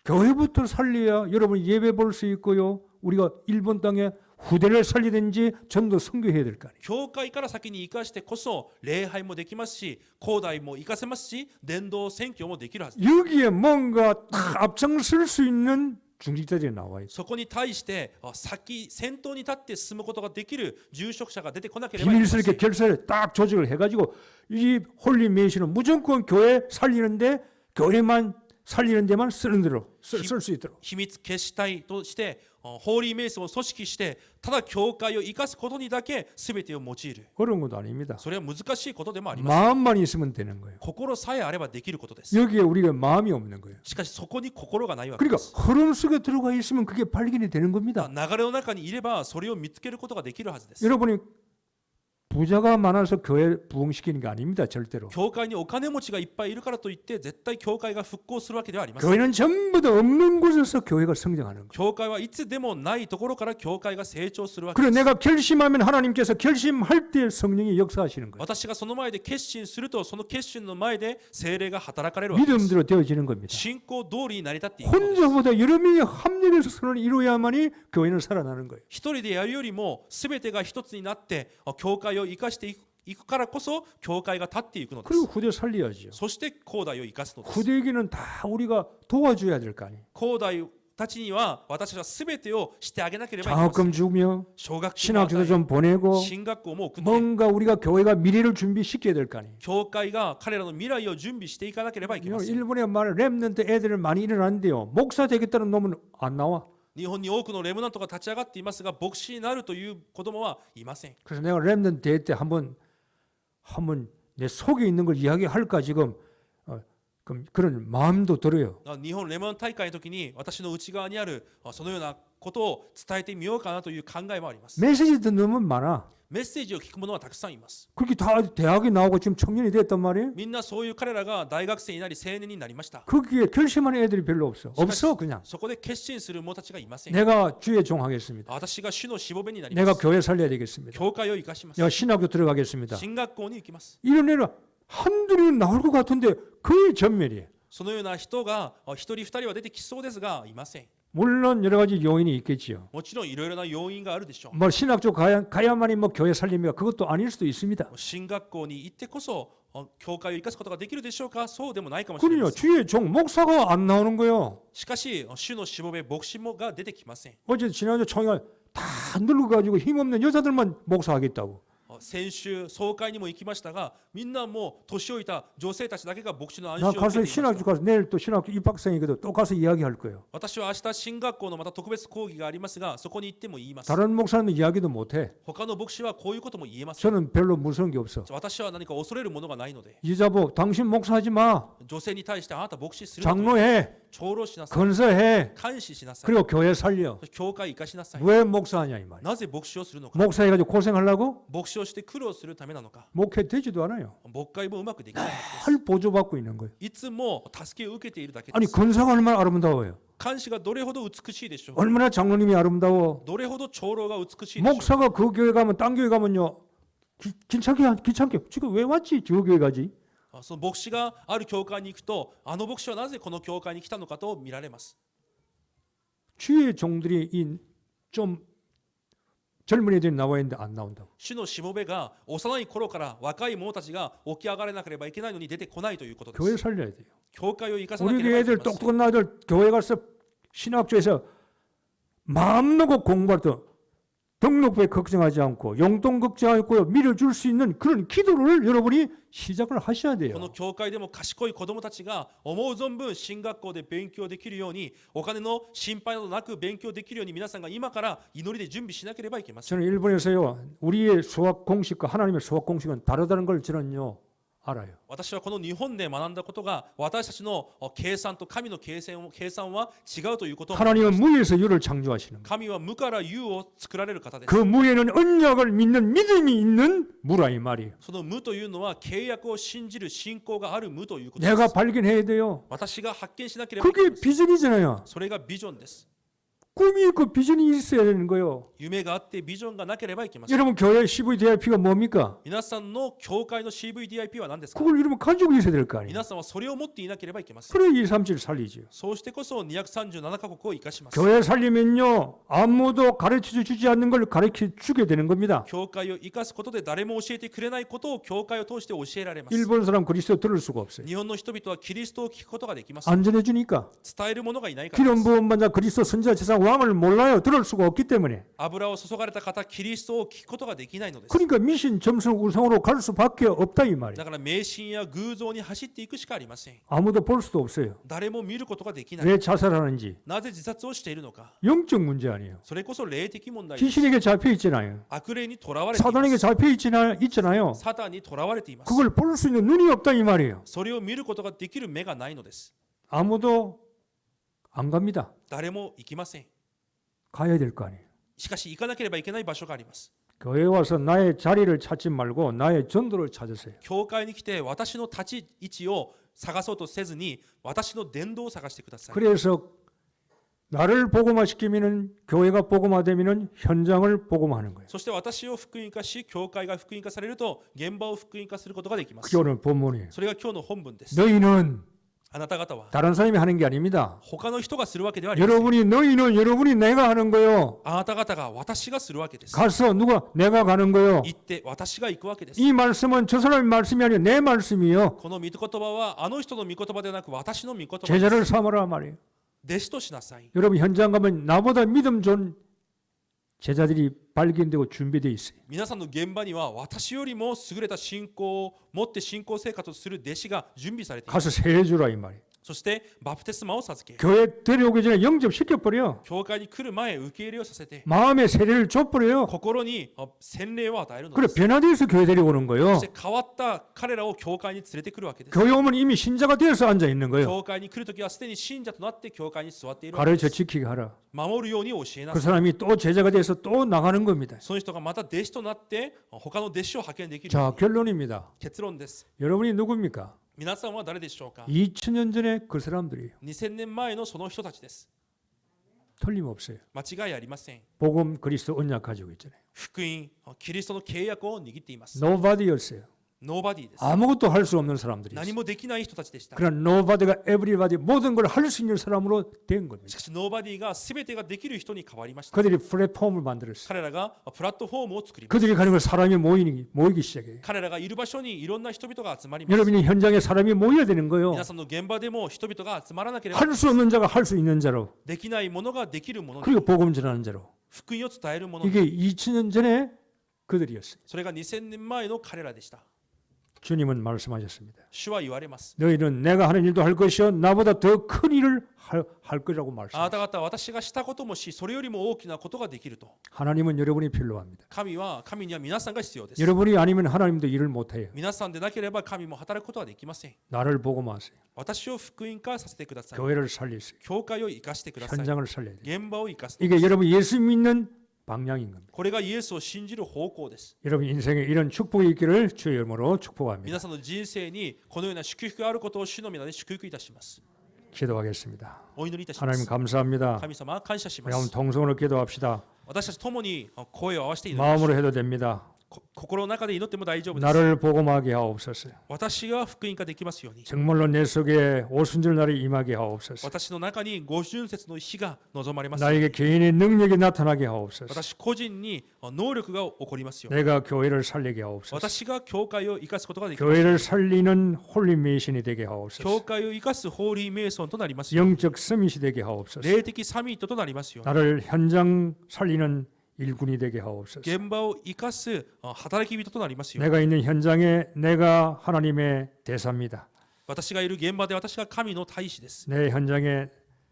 S1: 교회부터 살려야 여러분 예배 볼 수 있고요. 우리가 일본 땅에 후대를 살리든지 전도 선교해야 될 거 아니에요.
S2: 教会から先に生かしてこそ礼拝もできますし、講談も生かせますし、伝道宣教もできるはずです。
S1: 여기에 뭔가 다 앞장설 수 있는 중직자들이 나와 있어요.
S2: そこに対して先頭に立って進むことができる住職者が出てこなければいけません。
S1: 비밀스럽게 결사를 딱 조직을 해가지고 이 홀리 메이션은 무조건 교회 살리는데 교회만 살리는 데만 쓰는 대로 쓸 수 있도록.
S2: 秘密決死隊としてホーリーメイソンを組織してただ教会を生かすことにだけ全てを用いる。
S1: 어려운 것도 아닙니다.
S2: それは難しいことでもありません。
S1: 마음만 있으면 되는 거예요.
S2: 心さえあればできることです。
S1: 여기에 우리가 마음이 없는 거예요.
S2: しかしそこに心がないわけで
S1: 그러니까
S2: す。
S1: 흐름 속에 들어가 있으면 그게 발견이 되는 겁니다.
S2: 流れの中にいればそれを見つけることができるはずです。
S1: 여러분이 부자가 많아서 교회 부흥시키는 게 아닙니다. 절대로.
S2: 教会にお金持ちがいっぱいいるからといって絶対教会が復興するわけではありません。
S1: 교회는 전부 다 없는 곳에서 교회가 성장하는 거예요.
S2: 教会はいつでもないところから教会が成長するわけ
S1: 그래
S2: です。
S1: 내가 결심하면 하나님께서 결심할 때 성령이 역사하시는 거예요.
S2: 私がその前で決心するとその決心の前で聖霊が働かれるわけです。
S1: 믿음대로 되어지는 겁니다.
S2: 信仰通りに成り立っていくのです。
S1: 혼자보다 여러 명이 합력해서 선을 이루어야만이 교회는 살아나는 거예요.
S2: 一人でやるよりも全てが一つになって教会を生かしていくからこそ教会が立っていくので
S1: 그리고
S2: す。
S1: 후대 살려야죠.
S2: そして後代を生かすのです。
S1: 후대에게는 다 우리가 도와줘야 될 거 아니에요.
S2: 後代たちには私は全てをしてあげなければいけませ
S1: 장학금
S2: ん。
S1: 주며
S2: 奨学金も
S1: 신학교도
S2: 与え
S1: 좀 보내고
S2: 進学校も送って
S1: 뭔가 우리가 교회가 미래를 준비시켜야 될 거 아니에요.
S2: 教会が彼らの未来を準備していかなければいけません。
S1: 일본에 말 랩런트 애들 많이 일어났는데요. 목사 되겠다는 놈은 안 나와.
S2: 日本に多くのレムナントが立ち上がっていますが牧師になるという子供はいません。
S1: 그래서 내가 랩런트 대회 때 한번 내 속에 있는 걸 이야기할까 지금 그런 마음도 들어요.
S2: 日本レムナント大会の時に私の内側にあるそのようなことを伝えてみようかなという考えもあります。
S1: 메시지 듣는 놈은 많아.
S2: メッセージを聞く者はたくさんいます。
S1: 그렇게 다 대학에 나오고 지금 청년이 됐단 말이에요.
S2: みんなそういう彼らが大学生になり青年になりました。
S1: 거기에 결심하는 애들이 별로 없어. 없어 그냥.
S2: そこで決心する者たちがいません。
S1: 내가 주에 종하겠습니다.
S2: 私が主のしもべになりま
S1: 내가
S2: す。
S1: 교회 살려야 되겠습니다.
S2: 教会を生かします
S1: 내가 。 신학교 들어가겠습니다.
S2: 進学校に行きます。
S1: 이런 애는 한둘이 나올 것 같은데 거의 전멸이에요.
S2: そのような人が一人二人は出てきそうですがいません。
S1: 물론 여러 가지 요인이 있겠지요.
S2: もちろんいろいろな要因があるでしょう。
S1: 뭐 신학교 가야만이 뭐 교회 살림이가 그것도 아닐 수도 있습니다.
S2: 進学校に行ってこそ教会を生かすことができるでしょうか。そうでもないかもしれま
S1: 그러요
S2: せん。
S1: 뒤에 종 목사가 안 나오는 거예요.
S2: しかし主のしもべ牧師もが出てきません。
S1: 어제 지난주 총회가 다 늙어가지고 힘없는 여자들만 목사하겠다고.
S2: 先週総会にも行きましたがみんなもう年老いた女性たちだけが牧師の暗
S1: 나
S2: 示を受
S1: 가서
S2: けていました
S1: 신학교 가서 내일 또 신학교 입학생이거든. 또 가서 이야기할 거예요.
S2: 私は明日進学校のまた特別講義がありますがそこに行っても言います。
S1: 다른 목사는 이야기도 못해.
S2: 他の牧師はこういうことも言えません。
S1: 저는 별로 무서운 게 없어.
S2: 私は何か恐れるものがないので
S1: 이자보 당신 목사하지 마.
S2: 女性に対してあなた牧師するなと
S1: 장로해.
S2: 長老しなさい
S1: 건설해.
S2: 監視しなさい
S1: 그리고 교회 살려.
S2: 教会生かしなさい
S1: 왜 목사하냐 이 말이야.
S2: なぜ牧師をするのか
S1: 목사해가지고 고생하려고?
S2: 牧師をして苦労するためなのか
S1: 목회 되지도 않아요.
S2: 牧会もうまくできないのです
S1: 할 보조받고 있는 거예요.
S2: いつも助けを受けているだけで
S1: 아니
S2: す
S1: 건사가 얼마나 아름다워요.
S2: 監視がどれほど美しいでしょう
S1: 얼마나 장로님이 아름다워.
S2: どれほど長老が美しいでしょう
S1: 목사가 그 교회 가면 딴 교회 가면요. 귀찮게 지금 왜 왔지? 저 교회 가지.
S2: その牧師がある教会に行くとあの牧師はなぜこの教会に来たのかと見られます
S1: 주의 종들이 좀 젊은 애들이 나와 있는데 안 나온다고.
S2: 主のしもべが幼い頃から若い者たちが起き上がれなければいけないのに出てこないということで
S1: 교회
S2: す
S1: 살려야 돼요.
S2: 教会を生かさな
S1: 우리
S2: ければいけ
S1: 애들
S2: ません
S1: 똑똑한 아들 교회 가서 신학교에서 마음 놓고 공부할 때 등록부에 걱정하지 않고 용돈 걱정하지 않고 밀어줄 수 있는 그런 기도를 여러분이 시작을 하셔야
S2: こ
S1: 돼요.
S2: の教会でも賢い子供たちが思う存分進学校で勉強できるようにお金の心配などなく勉強できるように皆さんが今から祈りで準備しなければいけません
S1: 저는 일본에서요. 우리의 수학 공식과 하나님의 수학 공식은 다르다는 걸 저는요. 알아요.
S2: 私はこの日本で学んだことが私たちの計算と神の計算は違うということを
S1: 하나님은 무에서 유를 창조하시는 거예요.
S2: 神は無から有を作られる方です
S1: 그 무에는 언약을 믿는 믿음이 있는 무라 이 말이에요.
S2: その無というのは契約を信じる信仰がある無ということで
S1: 내가
S2: す
S1: 발견해야 돼요.
S2: 私が発見しなければいけ
S1: 그게
S2: ないです
S1: 비전이잖아요.
S2: それがビジョンです
S1: 꿈이 있고 비전이 있어야 되는 거예요.
S2: 夢があってビジョンがなければいけません
S1: 여러분 교회 CVDIP가 뭡니까?
S2: 皆さんの教会の CVDIP は何ですか
S1: 그걸 여러분 가지고 있어야 될 거 아니에요.
S2: 皆さんはそれを持っていなければいけません
S1: 그래 237 살리죠.
S2: そうしてこそ237カ国を生かします
S1: 교회 살리면요. 아무도 가르쳐 주지 않는 걸 가르쳐 주게 되는 겁니다.
S2: 教会を生かすことで誰も教えてくれないことを教会を通して教えられます
S1: 일본 사람 그리스도 들을 수가 없어요.
S2: 日本の人々はキリストを聞くことができます
S1: 안전해 주니까.
S2: 伝える者がいないからで
S1: 기름
S2: す
S1: 부음 받자 그리스도 선지자 제사 왕을 몰라요. 들을 수가 없기 때문에.
S2: 油を注がれた方キリストを聞くことができないのです
S1: 그러니까 미신 점수 우상으로 갈 수밖에 없다 이 말이에요.
S2: だから迷信や偶像に走っていくしかありません
S1: 아무도 볼 수도 없어요.
S2: 誰も見ることができない
S1: 왜 자살하는지.
S2: なぜ自殺をしているのか
S1: 영적 문제 아니에요.
S2: それこそ霊的問題です
S1: 귀신에게 잡혀 있잖아요.
S2: 悪霊にとらわれていま
S1: 사단에게
S2: す
S1: 잡혀 있잖아요.
S2: サタンにとらわれています
S1: 그걸 볼 수 있는 눈이 없다 이 말이에요.
S2: それを見ることができる目がないのです
S1: 아무도 안 갑니다.
S2: 誰も行きません
S1: 가야 될 거 아니에요.
S2: しかし行かなければいけない場所があります
S1: 교회 와서 나의 자리를 찾지 말고 나의 전도를 찾으세요.
S2: 教会に来て私の立ち位置を探そうとせずに私の伝道を探してください
S1: 그래서 나를 복음화시키면은 교회가 복음화되면은 현장을 복음화하는 거예요.
S2: そして私を福音化し教会が福音化されると現場を福音化することができます
S1: 그게 오늘 본문이에요.
S2: それが今日の本文です
S1: 너희는
S2: あなた方は
S1: 다른 사람이 하는 게 아닙니다.
S2: 他の人がするわけではありません
S1: 여러분이 내가 하는 거요.
S2: あなた方が私がするわけです
S1: 가서 내가 가는 거요.
S2: 行って私が行くわけです
S1: 이 말씀은 저 사람의 말씀이 아니라 내 말씀이요.
S2: この御言葉はあの人の御言葉ではなく私の御言葉です
S1: 제자를 삼으라 말이에요.
S2: 弟子としなさい
S1: 여러분 현장 가면 나보다 믿음 좋은 제자들이 발견되고 준비되어 있어요.
S2: 皆さんの現場には私よりも優れた信仰を持って信仰生活をする弟子が準備されています
S1: 가서 세례주라 이 말이에요.
S2: そしてバプテスマを授け
S1: 교회 데려오기 전에 영접시켜버려.
S2: 教会に来る前受け入れをさせて
S1: 마음의 세례를 줘버려요.
S2: 心に洗礼を与えるの
S1: 그래
S2: です
S1: 변화돼서 교회 데려오는
S2: そ
S1: 거예요.
S2: して変わった彼らを教会に連れてくるわけです
S1: 교회 오면 이미 신자가 되어서 앉아 있는 거예요.
S2: 教会に来るときはすでに信者となって教会に座っているわけで
S1: 가르쳐
S2: す
S1: 지키게 하라.
S2: 守るように教えな
S1: 그
S2: さい
S1: 사람이 또 제자가 돼서 또 나가는 겁니다.
S2: その人がまた弟子となって他の弟子を派遣できる
S1: 자 결론입니다.
S2: 結論です
S1: 여러분이 누굽니까?
S2: 皆さんは誰でしょうか
S1: 2000년 전에 그 사람들이에요.
S2: 2000年前のその人たちです
S1: 틀림없어요.
S2: 間違いありません
S1: 복음 그리스도 언약 가지고 있잖아요.
S2: 福音キリストの契約を握っています
S1: Nobody였어요.
S2: ノーバディです。
S1: 아무것도 할 수 없는 사람들이
S2: 何
S1: 있어요.
S2: もできない人たちでした。
S1: 그러나 노바디가 에브리바디 모든 걸 할 수 있는 사람으로 된
S2: し
S1: 겁니다.
S2: かしノーバディが全てができる人に変わりました。
S1: 그들이 플랫폼을 만들었어요.
S2: 彼らがプラットフォームを作りました。
S1: 그들이 가는 걸 사람이 모이기 시작해요.
S2: 彼らがいる場所にいろんな人々が集まります。
S1: 여러분이 현장에 사람이 모여야 되는 거예요.
S2: 皆さんの現場でも人々が集まらなければ
S1: 할 수 없는 자가 할 수 있는 자로
S2: できないものができるものに
S1: 그리고 복음 전하는 자로.
S2: 福音を伝えるものに
S1: 이게 2000년 전에 그들이었어요.
S2: それが2000年前の彼らでした。
S1: 주님은 말씀하셨습니다.
S2: 主は言われます。
S1: 너희는 내가 하는 일도 할 것이요 나보다 더 큰 일을 할 거라고
S2: あな
S1: 말씀하셨어요.
S2: た方は私がしたこともし、それよりも大きなことができると。
S1: 하나님은 여러분이 필요합니다.
S2: 神には皆さんが必要です。
S1: 여러분이 아니면 하나님도 일을 못해요.
S2: 皆さんでなければ神も働くことはできません。
S1: 나를 보고 마세요.
S2: 私を福音化させてください。
S1: 교회를 살리세요.
S2: 教会を生かしてください。
S1: 현장을 살려야 돼요.
S2: 現場を生かす。
S1: 이게 여러분 예수 믿는 방향인 겁니다.
S2: これがイエスを信じる方向です。
S1: 여러분 인생에 이런 축복이 있기를 주의 이름으로 축복합니다.
S2: 皆さんの人生にこのような祝福があることを主の皆で祝福いたします。
S1: 기도하겠습니다.
S2: お祈りいたしま
S1: 하나님
S2: す。
S1: 감사합니다.
S2: 神様感謝しま
S1: 우리 한번
S2: す。
S1: 통성으로 기도합시다.
S2: 私たち共に声を合わせて祈りましょう。
S1: 마음으로 해도 됩니다.
S2: 心の中で祈っても大丈夫です。
S1: 나를 복음하게 하옵소서.
S2: 私が福音化できますように。
S1: 정말로 내 속에 오순절 날이 임하게 하옵소서.
S2: 私の中に五旬節の日が望まれますように。
S1: 나에게 개인의 능력이 나타나게 하옵소서.
S2: 私個人に能力が起こりますように。
S1: 내가 교회를 살리게 하옵소서.
S2: 私が教会を生かすことができます。
S1: 교회를 살리는 홀리 메이션이 되게
S2: 教
S1: 하옵소서.
S2: 会を生かすホーリーメイソンとなりますように。
S1: 영적 서밋이 되게 하옵소서.
S2: 霊的サミットとなりますように。
S1: 나를 현장 살리는 일꾼이 되게 하옵소서.
S2: 現場を生かす働き人となりますように。
S1: 내가 있는 현장에 내가 하나님의 대사입니다.
S2: 私がいる現場で私が神の大使です。
S1: 내 현장에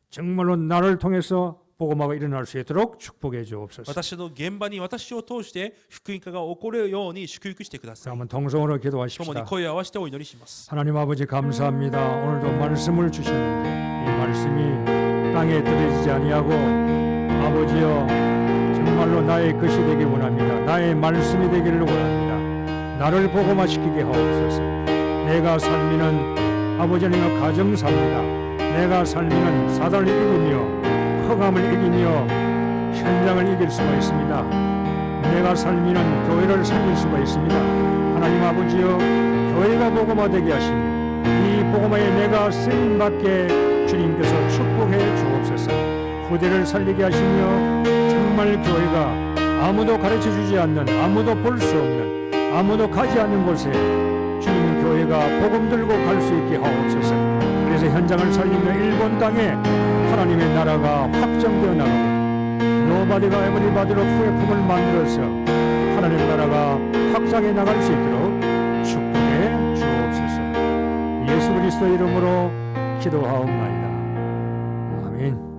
S1: 정말로 나를 통해서 복음화가 일어날 수 있도록 축복해 주옵소서.
S2: 私の現場に私を通して福音化が起こるように祝福してください。
S1: 한번 통성으로
S2: 共に
S1: 기도하십시다.
S2: 声を合わせてお祈りします。
S1: 하나님 아버지 감사합니다. 오늘도 말씀을 주셨는데 이 말씀이 땅에 떨어지지 아니하고 아버지여 정말로 나의 것이 되기 원합니다. 나의 말씀이 되기를 원합니다. 나를 복음화시키게 하옵소서. 내가 살미는 아버지 하나님의 가정 삽니다. 내가 살미는 사단을 이기며 허감을 이기며 현장을 이길 수가 있습니다. 내가 살미는 교회를 살릴 수가 있습니다. 하나님 아버지여 교회가 복음화되게 하시니 이 복음화에 내가 쓰임받게 주님께서 축복해 주옵소서. 후대를 살리게 하시며 정말 교회가 아무도 가르쳐주지 않는 아무도 볼 수 없는 아무도 가지 않는 곳에 주님 교회가 복음 들고 갈 수 있게 하옵소서. 그래서 현장을 살리며 일본 땅에 하나님의 나라가 확장되어 나가고 노바디가 에브리바디로 플랫폼을 만들어서 하나님 나라가 확장해 나갈 수 있도록 축복해 주옵소서. 예수 그리스도 이름으로 기도하옵나이다. 아멘.